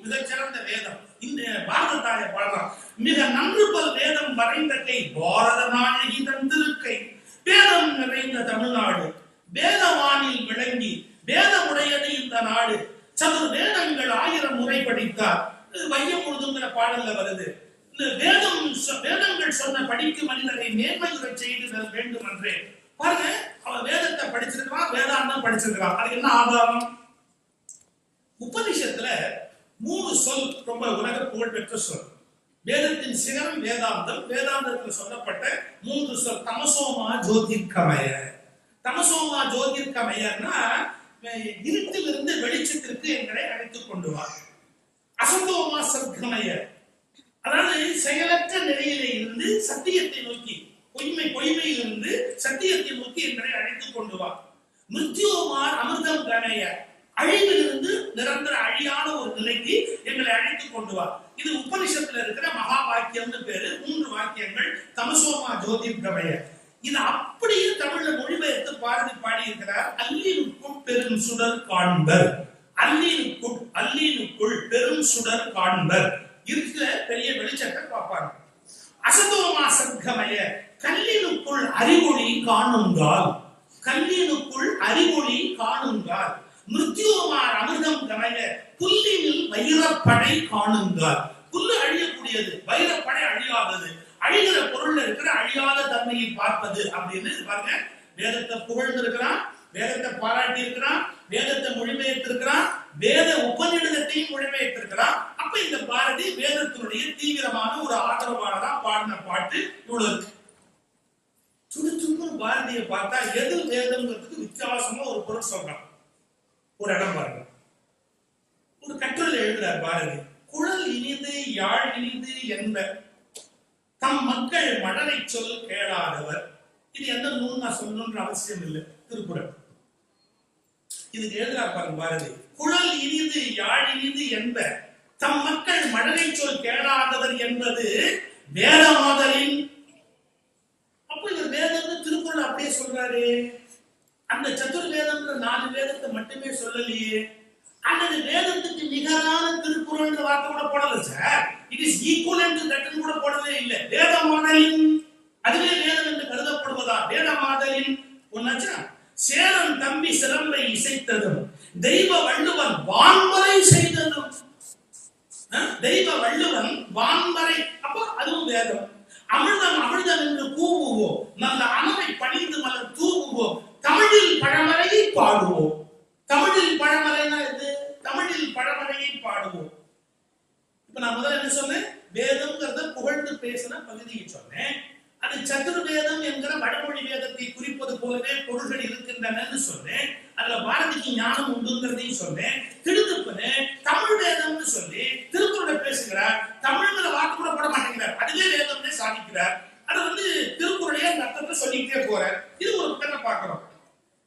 மிகச் சிறந்த வேதம் இந்த பாரதத்தாய பாடலாம். மிக நன்கு பல் வேதம் வரைந்த கை பாரத நாயகி தந்திருக்கை, வேதம் நிறைந்த தமிழ்நாடு வேதவானில் விளங்கி வேதமுடையது இந்த நாடு, சதுர் வேதங்கள் 1000 முறை படித்தார். வையம் முழுதுங்கிற பாடல்ல வருது. இந்த வேதங்கள் சொன்ன படிக்கும் மனிதரை மேன்மையுறை செய்து வேண்டும் என்றே. பாருங்க, அவன் வேதத்தை படிச்சிருக்கான், வேதாந்தம் படிச்சிருக்கான். அதுக்கு என்ன ஆதாரம்? உபநிஷத்துல 3 சொல் ரொம்ப உலக புகழ் பெற்ற சொல். வேதத்தின் சிகரம் வேதாந்தம். வேதாந்தத்தில் சொல்லப்பட்ட 3 சொல் தமசோமா ஜோதிர்கமய. தமசோமா ஜோதிர்கமயன்னா இருட்டிலிருந்து வெளிச்சத்திற்கு எங்களை அழைத்துக் கொண்டு வா. அசந்தோமா சத்கமய, அதாவது செயலற்ற நிலையிலே இருந்து சத்தியத்தை நோக்கி, பொய்மையிலிருந்து சத்தியத்தை நோக்கி எங்களை அழைத்துக் கொண்டு வா. மிருத்யோமார் அமிர்தம் கமய, அழிவிலிருந்து நிரந்தர அழியான ஒரு நிலைக்கு எங்களை அழைத்துக் கொண்டு வா. இது உபனிஷத்துல இருக்கிற மகா வாக்கியம்னு பேரு. 3 வாக்கியங்கள் தமசோமா ஜோதிர்கமய. இது அப்படியே தமிழ்ல மொழிபெயர்த்து பாரதி பாடி இருக்கிறார். அல்லினுக்குள் பெரும் சுடர் காண்பர், அல்லினுக்குள் பெரும் சுடர் காண்பர், இருக்கிற பெரிய வெளிச்சத்தை பார்ப்பாங்க. அசதோமா சத்கமய, கல்லினுக்குள் அறிவொளி காணுங்கால், கல்லினுக்குள் அறிவொளி காணுங்கால். மிருத்யோமார் அமிர்தம் கமய, புல்லினில் வைரப்படை காணுங்கால். புல்லு அழியக்கூடியது, வைரப்படை அழியாதது. அழிகிற பொருள்ல இருக்கிற அழியாத தன்மையை பார்ப்பது அப்படின்னு பாருங்க. வேதத்தை புகழ்ந்து இருக்கிறான், வேதத்தை பாராட்டி இருக்கிறான், வேதத்தை மொழிபெயர்த்திருக்கிறான், வேத உபநிடதத்தையும் மொழிபெயர்த்திருக்கிறான். அப்ப இந்த பாரதி வேதத்தினுடைய தீவிரமான ஒரு ஆதரவாளரா பாடின பாட்டு இவ்வளவு இருக்கு. சுடுச்சுன்னு பாரதியை பார்த்தா எது வேதம்ங்கிறதுக்கு வித்தியாசமா ஒரு பொருள் சொல்றான். ஒரு இடம் பாருங்க, ஒரு கட்டுரை எழுதுறார் பாரதி. குழல் இனிது யாழ் இனிது என்ப தம் மக்கள் மடலை சொல் கேளாதவர். இது எந்த நூல் நான் சொல்லணும்ன்ற அவசியம் இல்லை, திருக்குறள். இதுக்கு எழுதுறார் பாருங்க பாரதி. குழல் இனிது யாழ் இனிது என்ப தம் மக்கள் மடலை சொல் கேளாதவர் என்பது வேதமாதலின். அப்ப இந்த வேதம் திருக்குறள் அப்படியே சொல்றாரு. அந்த சதுர்வேதம்ன்ற 4 வேதத்தை மட்டுமே சொல்லலையே. அல்லது வேதத்துக்கு நிகரான திருக்குறள் வார்த்தை கூட போடல sir. It is equivalent to that கூட போடவே இல்லை. வேதமாதலின், அதுவே வேதம் என்று கருதப்படுவதா? வேதமாதலின் ஒன்னாச்சா. சேரன் தம்பி சிலம்பை இசைத்ததும் தெய்வ வள்ளுவன் வான்வரை செய்ததும். தெய்வ வள்ளுவன் வான்வரை, அப்ப அதுவும் வேதம். அமிர்தம் அமிர்தம் என்று கூவுவோம், நல்ல அணவை பணிந்து மலர் தூவுவோம், தமிழில் பழமறையை பாடுவோம். தமிழில் பழமறைனா இது, தமிழில் பழமறையை பாடுவோம். இப்ப நான் முதல்ல என்ன சொன்னேன்? வேதம்ங்கிறத புகழ்ந்து பேசின பகுதியை சொன்னேன். அது சதுர்வேதம் என்கிற வடமொழி வேதத்தை குறிப்பது போலவே பொருள்கள் இருக்கின்றன சொன்னேன். அதுல பாரதிக்கு ஞானம் உண்டுங்கிறதையும் சொன்னேன். திடுத்துப்பனு தமிழ் வேதம்னு சொல்லி திருக்குறளை பேசுகிறார். தமிழ்ங்கிற வாக்கு கூட போட மாட்டேங்கிறார், அதுவே வேதம்னே சாதிக்கிறார். அதை திருக்குறளையே அர்த்தத்தை சொல்லிக்கிட்டே போறார். இது ஒரு பக்கத்தை பார்க்கிறோம்.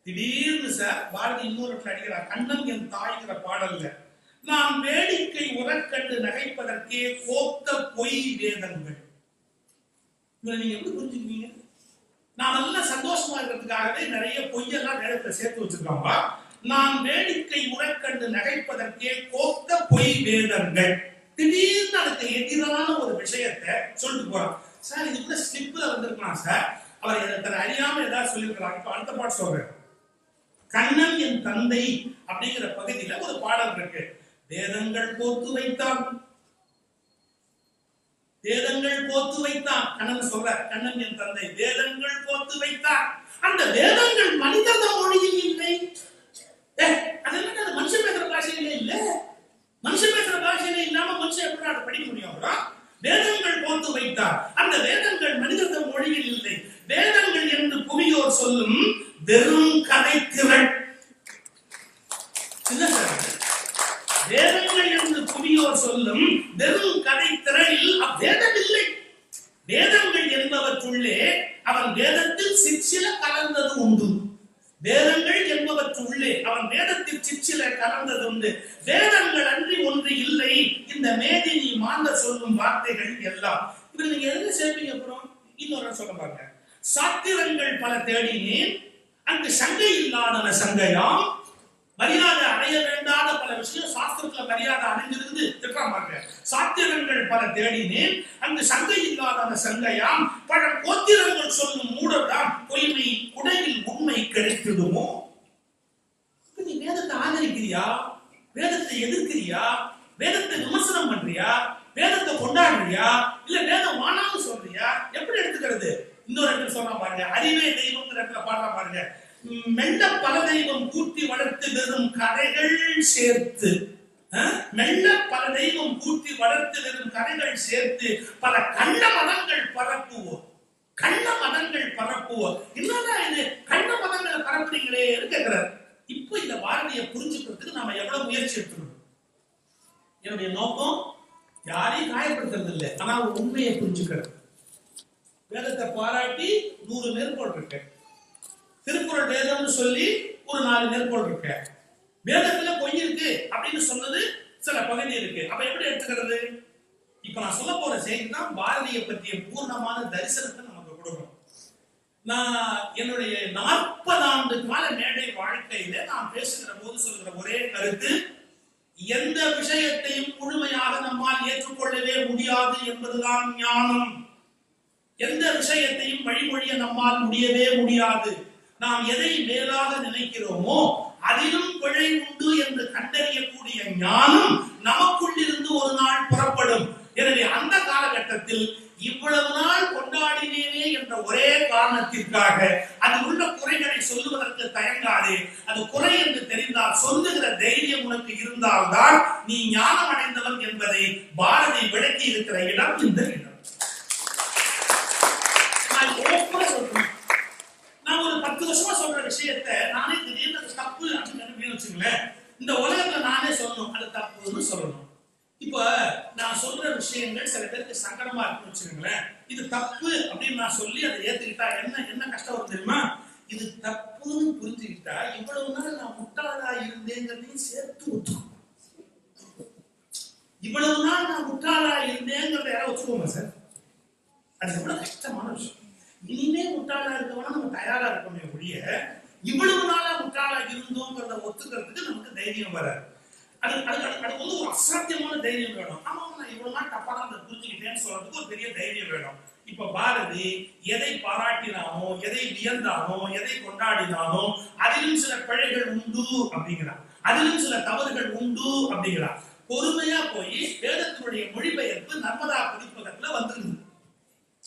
திடீர்னு சார் பாரதி இன்னொரு அடிக்கிறார். கண்ணன் என் தாய்கிற பாடல்ல நான் வேடிக்கை உரக்கண்டு நகைப்பதற்கே கோத்த பொய் வேதங்கள். நீங்க எப்படி புரிஞ்சுக்குவீங்க? நான் நல்லா சந்தோஷமா இருக்கிறதுக்காகவே நிறைய பொய்யெல்லாம் வேதத்தை சேர்த்து வச்சிருக்காங்க. நான் வேடிக்கை உரக்கண்டு நகைப்பதற்கே கோத்த பொய் வேதங்கள். திடீர்னு அதுக்கு எதிரான ஒரு விஷயத்தை சொல்லிட்டு போறான். சார் இது கூட ஸ்லிப்ல வந்திருக்கலாம் சார், அவர் எனக்கு அறியாம ஏதாவது சொல்லியிருக்கிறாங்க. இப்ப அடுத்த பாட்டு சொல்றேன். கண்ணன் என் தந்தை அப்படிங்கிற பகுதியில ஒரு பாடல் இருக்கு. வேதங்கள் கோத்து வைத்தான், கோத்து வைத்தான். கண்ணன் சொல்ற, கண்ணன் என் தந்தை வேதங்கள் கோத்து வைத்தான். அந்த வேதங்கள் மனித மொழியில் இல்லை. அது என்ன, மனுஷன் பேசுற பாஷையிலே இல்ல. மனுஷன் பேசுற பாஷையிலே இல்லாம மனுஷன் எப்படி அதை படிக்க முடியும்? வேதங்கள் கோத்து வைத்தார். அந்த வேதங்கள் மனித மொழியில் இல்லை. வேதங்கள் என்று புவியோர் சொல்லும் வெறும் கதை திரள். வேதங்கள் என்று புவியோர் சொல்லும் வெறும் கதை திரளில் அவ்வேதம் இல்லை. வேதங்கள் என்பவற்றுள்ளே அவன் வேதத்தில் சிற்சில கலந்தது உண்டு. வேதங்கள் என்பவற்றுள்ளே அவன் வேதத்தில் சிற்சில கலந்தது உண்டு. வேதங்கள் அன்றி ஒன்று இல்லை. இந்த மேதினி மாந்த சொல்லும் வார்த்தைகள் எல்லாம் இவர் நீங்க எதுல சேர்ப்பீங்க? அப்புறம் இன்னொரு சொல்ல பாருங்க. சாத்திரங்கள் பல தேடினேன், அங்கு சங்கை இல்லாதன சங்கையாம். மரியாதை அடைய வேண்டாத பல விஷயம் சாஸ்திரத்துல மரியாதை அடைஞ்சிருந்து திட்டமாங்க. சாத்திரங்கள் பல தேடினேன், அங்கு சங்கை இல்லாதன சங்கையாம். பல கோத்திரங்கள் சொல்லும் மூடர்தான் பொய்மை குடையில் உண்மை கிடைத்திடுமோ. நீ வேதத்தை ஆதரிக்கிறியா? வேதத்தை எதிர்க்கிறியா? வேதத்தை விமர்சனம் பண்றியா? வேதத்தை கொண்டாடுறியா? இல்ல வேதம் வானான்னு சொல்றியா? எப்படி எடுத்துக்கிறது? இன்னொரு இடத்துல சொல்ற பாருங்க, அறிவே தெய்வம்ங்கிற இடத்துல பாடுற பாருங்க. மெல்ல பல தெய்வம் கூட்டி வளர்த்து வெறும் கதைகள் சேர்த்து, மெல்ல பல தெய்வம் கூட்டி வளர்த்து வெறும் கதைகள் சேர்த்து பல கள்ள மதங்கள் பரப்புவோம். கள்ள மதங்கள் பரப்புவோம். என்னதான் இது கள்ள மதங்களை பரப்புறீங்களே இருக்கிறார். இப்ப இந்த பாரதியை புரிஞ்சுக்கிறதுக்கு நாம எவ்வளவு முயற்சி எடுத்துக்கணும். என்னுடைய நோக்கம் யாரையும் காயப்படுத்துறது இல்லை, ஆனா உண்மையை புரிஞ்சுக்கிறது. வேதத்தை பாராட்டி 100 மேற்கோள் இருக்கு. திருக்குறள் வேதம்னு சொல்லி ஒரு 4 மேற்கோள் இருக்கு. வேதத்துல பொய் இருக்கு அப்படின்னு சொன்னது சில பகுதி இருக்கு. அப்ப எப்படி எடுத்துக்கிறது? இப்ப நான் சொல்ல போற செய்தி தான் பாரதியை பற்றிய பூர்ணமான தரிசனத்தை நமக்கு கொடுக்கும். நான் என்னுடைய 40 ஆண்டு கால மேடை வாழ்க்கையில நான் பேசுகிற போது சொல்கிற ஒரே கருத்து, எந்த விஷயத்தையும் முழுமையாக நம்மால் ஏற்றுக்கொள்ளவே முடியாது என்பதுதான் ஞானம். எந்த விஷயத்தையும் வழிமொழிய நம்மால் முடியவே முடியாது. நாம் எதை மேலாக நினைக்கிறோமோ அதிலும் பிழை உண்டு என்று கண்டறியக்கூடிய ஞானம் நமக்குள் இருந்து ஒரு நாள் புறப்படும். எனவே அந்த காலகட்டத்தில் இவ்வளவு நாள் கொண்டாடினேனே என்ற ஒரே காரணத்திற்காக அதில் உள்ள குறைகளை சொல்லுவதற்கு தயங்காதே. அது குறை என்று தெரிந்தால் சொல்லுகிற தைரியம் உனக்கு இருந்தால்தான் நீ ஞானம் அடைந்தவன் என்பதை பாரதி விளக்கி இருக்கிற இடம் இந்த இடம். நான் ஒரு 10 வருஷமா சொல்ற விஷயத்தை நானே திடீர்னு தப்பு அப்படின்னு வச்சுங்களேன், இந்த உலகத்துல நானே சொல்லணும் அது தப்புன்னு சொல்லணும். இப்ப நான் சொல்ற விஷயங்கள் சில பேருக்கு சங்கடமா இருக்குன்னு வச்சுக்கோங்களேன். இது தப்பு அப்படின்னு நான் சொல்லி அதை ஏத்துக்கிட்டா என்ன கஷ்டம் வரும் தெரியுமா? இது தப்புன்னு புரிஞ்சுக்கிட்டா இவ்வளவு நாள் நான் முட்டாளா இருந்தேங்கிறதையும் சேர்த்து ஒத்துக்கும். இவ்வளவு நாள் நான் முட்டாளா இருந்தேங்கிறத யாராவது ஒத்துக்கோங்க சார்? அது எவ்வளவு கஷ்டமான விஷயம். இனிமே முட்டாளா இருக்கவனா நம்ம தயாரா இருக்கணும் ஒழிய இவ்வளவு நாளா முட்டாளா இருந்தோங்கிறத ஒத்துக்கிறதுக்கு நமக்கு தைரியம் வராது. அது வந்து ஒரு அசாத்தியமான தைரியம் வேணும். ஆமா நான் இவ்வளவு நாள் தப்பா தான் அதை புரிஞ்சுக்கிட்டேன்னு சொல்றதுக்கு ஒரு பெரிய தைரியம் வேணும். இப்ப பாரதி எதை பாராட்டினானோ, எதை வியந்தானோ, எதை கொண்டாடினானோ அதிலும் சில பிழைகள் உண்டு அப்படிங்கிறான், அதிலும் சில தவறுகள் உண்டு அப்படிங்கிறான். பொறுமையா போய் வேதத்தினுடைய மொழிபெயர்ப்பு நர்மதா பதிப்பகத்துல வந்திருக்குது.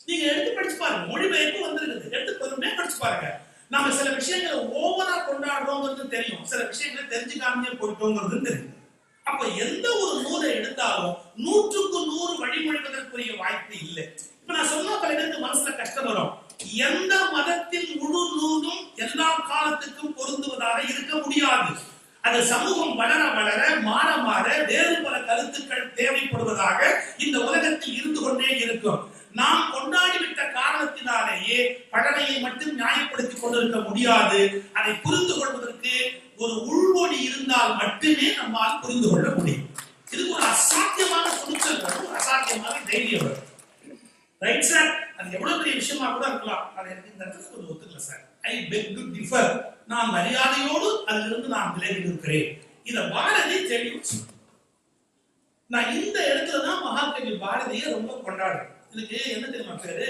நீங்க எடுத்து படிச்சு பாருங்க, மொழிபெயர்ப்பு வந்திருக்குது. எடுத்து பொறுமையா படிச்சு பாருங்க. நாம சில விஷயங்களை ஓவரா கொண்டாடுறோங்கிறது தெரியும், சில விஷயங்களை தெரிஞ்சுக்காமலே போயிட்டோங்கிறது தெரியும். அப்ப எந்த ஒரு நூலை எடுத்தாலும் 100க்கு 100 வழிமொழிவதற்குரிய வாய்ப்பு இல்லை. இப்ப நான் சொன்ன பல பேருக்கு மனசுல கஷ்டம் வரும். எந்த மதத்தின் முழு நூலும் எல்லா காலத்துக்கும் பொருந்துவதாக இருக்க முடியாது. அது சமூகம் வளர வளர மாற மாற வேறு பல கருத்துக்கள் தேவைப்படுவதாக இந்த உலகத்தில் இருந்து கொண்டே இருக்கும். நாம் கொண்டாடிவிட்ட காரணத்தினாலேயே பழமையை மட்டும் நியாயப்படுத்திக் கொண்டிருக்க முடியாது. அதை புரிந்து கொள்வதற்கு ஒரு உள்மொழி இருந்தால் மட்டுமே நம்மால் புரிந்து கொள்ள முடியும். இது ஒரு அசாத்தியமான துணிச்சல் வரும், ஒரு அசாத்தியமான தைரியம் வரும். ரைட் சார், அது எவ்வளவு பெரிய விஷயமா கூட இருக்கலாம். அதை எனக்கு இந்த இடத்துல கொஞ்சம் ஒத்துக்கல sir. I peg to differ. நான் மரியாதையோடு அதிலிருந்து நான் விலகி இருக்கிறேன். இத பாரதி தெரியும். நான் இந்த இடத்துலதான் மகாகவி பாரதியை ரொம்ப கொண்டாடுறேன். இதுக்கு என்ன தெரியுமா பேரு?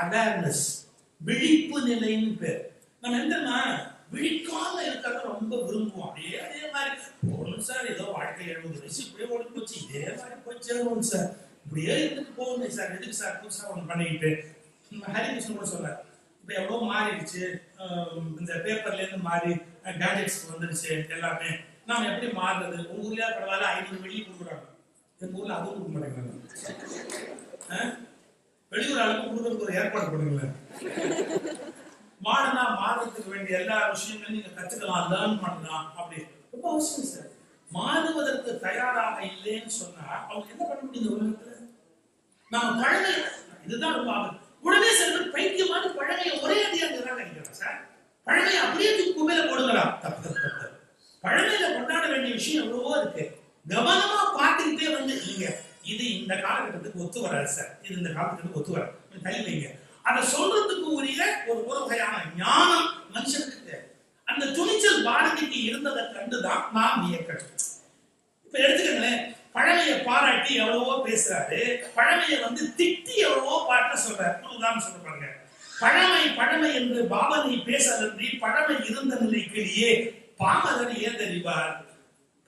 அவேர்னஸ், விழிப்பு நிலைன்னு பேர். நம்ம என்னன்னா விழிக்காம இருக்கிறத ரொம்ப விரும்புவோம். அதே மாதிரி போகணும் சார், ஏதோ வாழ்க்கை 70 வயசு இப்படியே ஓடி போச்சு, இதே மாதிரி போய் சேரணும் சார், இப்படியே இருந்துட்டு போகுமே சார், எதுக்கு சார் புதுசா ஒன்று பண்ணிக்கிட்டு. ஹரிகிருஷ்ணன் கூட சொல்றாரு, இப்ப எவ்வளவு மாறிடுச்சு, இந்த பேப்பர்ல இருந்து மாறி கேஜெட்ஸ் வந்துருச்சு எல்லாமே, நாம எப்படி மாறுறது? உங்க ஊர்ல பரவாயில்ல 500 வெள்ளி கொடுக்குறாங்க, எங்க ஊர்ல அதுவும் கொடுக்க மாட்டேங்கிறாங்க. வெளியூர் ஆளுக்கு கொடுக்கறதுக்கு ஒரு ஏற்பாடு பண்ணுங்களேன். மாடனா மாறுறதுக்கு வேண்டிய எல்லா விஷயங்களும் நீங்க கத்துக்கலாம், லேர்ன் பண்ணலாம். அப்படி ரொம்ப அவசியம் சார். மாறுவதற்கு தயாராக இல்லைன்னு சொன்னா அவங்க என்ன பண்ண முடியுது உலகத்துல? நாம பழமை, இதுதான் ரொம்ப ஆபத்து. உடனே சில பேர் பைத்தியமான பழமையை ஒரே அடியா நிராகரிக்கிறாங்க சார். பழமையை அப்படியே குப்பையில போடுங்களா? தப்பு தப்பு தப்பு. பழமையில கொண்டாட வேண்டிய விஷயம் எவ்வளவோ இருக்கு. கவனமா பார்த்துக்கிட்டே வந்து நீங்க இது இந்த காலகட்டத்துக்கு ஒத்து வராது சார், இது இந்த காலகட்டத்துக்கு ஒத்து வராது, தள்ளி வைங்க. அதை சொல்றதுக்கு உரிய ஒரு வகையான ஞானம் மனுஷனுக்கு தேவை. அந்த துணிச்சல் பாரதிக்கு இருந்ததை கண்டுதான் நாம் வியக்கணும். இப்ப எடுத்துக்கங்களேன், பழமையை பாராட்டி எவ்வளவோ பேசுறாரு, பழமையை திட்டி எவ்வளவோ பாட்ட சொல்றாரு. உதாரணம் சொல்ல பாருங்க, பழமை பழமை என்று பாவனை பேசலன்றி பழமை இருந்த நிலைக்கிலேயே பாமரன் ஏன் தெரிவார்.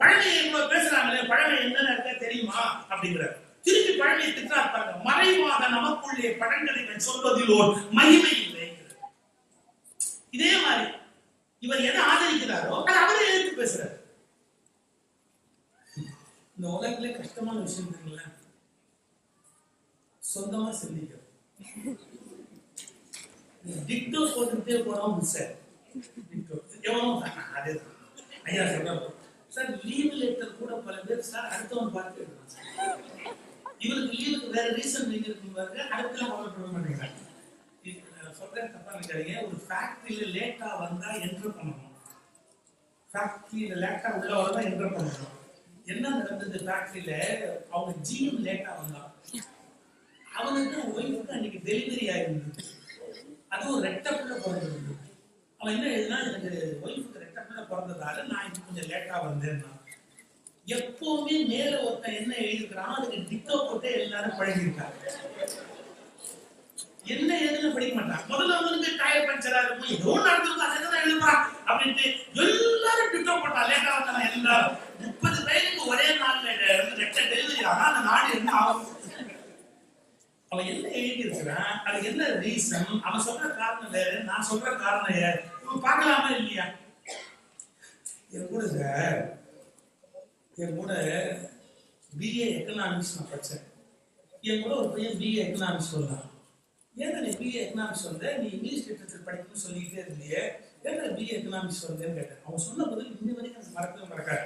பழமையை இவ்வளவு பேசுறாங்களே, பழமை என்னன்னு இருக்க தெரியுமா அப்படிங்கிறார். திருப்பி பழமையை திட்டாருப்பாங்க, மறைவாக நமக்குள்ளே பழங்களைகள் சொல்வதில் ஒரு மகிமை இல்லை. இதே மாதிரி இவர் எதை ஆதரிக்கிறாரோ அதை அவரே எடுத்து பேசுறாரு. இந்த உலகத்திலே கஷ்டமான விஷயம் இருக்குங்களா, சொந்தமா சிந்திக்கிறது. டிக்டோ போட்டுட்டே போறோம் சார், டிக்டோ எவ்வளோ அதே ஐயா சொல்றாரு சார். லீவ் லெட்டர் கூட பல பேர் சார் அடுத்தவன் பார்த்து எழுதுறான் சார். இவருக்கு லீவுக்கு வேற ரீசன் இருக்கு பாருங்க, அடுத்தலாம் ஃபாலோ பண்ண மாட்டேங்கிறாங்க. சொல்றேன் தப்பா நினைக்காதீங்க, ஒரு ஃபேக்டரியில லேட்டா வந்தா என்டர் பண்ணணும். ஃபேக்டரியில லேட்டா உள்ள வரதான் என்டர் பண்ணணும். என்ன நடந்தது ஃபேக்டரியில, அவங்க ஜிஎம் லேட்டா வந்தான், அவனுக்கு ஒய்ஃபுக்கு அன்னைக்கு டெலிவரி ஆயிருந்தது, அதுவும் ரெட்ட பிள்ளை பிறந்திருந்தது. அவன் என்ன எழுதுனா, எனக்கு ஒய்ஃபுக்கு ரெட்ட பிள்ளை பிறந்ததால நான் இது கொஞ்சம் லேட்டா வந்தேன்னா. எப்பவுமே மேல ஒருத்தன் என்ன எழுதிக்கிறான் அதுக்கு டிக்டோ போட்டே எல்லாரும் பழகிருக்காங்க. என்ன ஏதுன்னு படிக்க மாட்டான். முதல்ல அவனுக்கு டயர் பஞ்சரா இருக்கும், ஏதோ நடந்திருக்கும், அதை எழுதுறான் அப்படின்ட்டு எல்லாரும் டிக்டோ போட்டா லேட்டா வந்தான். எல்லாரும் 30 பேருக்கு ஒரே நாள்ல ரெட்ட டெலிவரி ஆனா அந்த நாடு என்ன ஆகும்? அவன் என்ன எழுதி இருக்கிறான், அது என்ன ரீசன், அவன் சொல்ற காரணம் வேற, நான் சொல்ற காரணம் வேற. இவன் பார்க்கலாமா இல்லையா? என் கூட சார், என் கூட பிஏ எக்கனாமிக்ஸ் நான் படிச்சேன். என் கூட ஒரு பையன் பிஏ எக்கனாமிக்ஸ் வந்தான். ஏன்னா நீ பிஏ எக்கனாமிக்ஸ் வந்த, நீ இங்கிலீஷ் லிட்டரேச்சர் படிக்கணும்னு சொல்லிக்கிட்டே இருந்தியே, ஏன்னா பிஏ எக்கனாமிக்ஸ் வந்தேன்னு கேட்டேன். அவன் சொன்ன பதில் இன்னி வரைக்கும் எனக்கு மறக்கவே மறக்காது.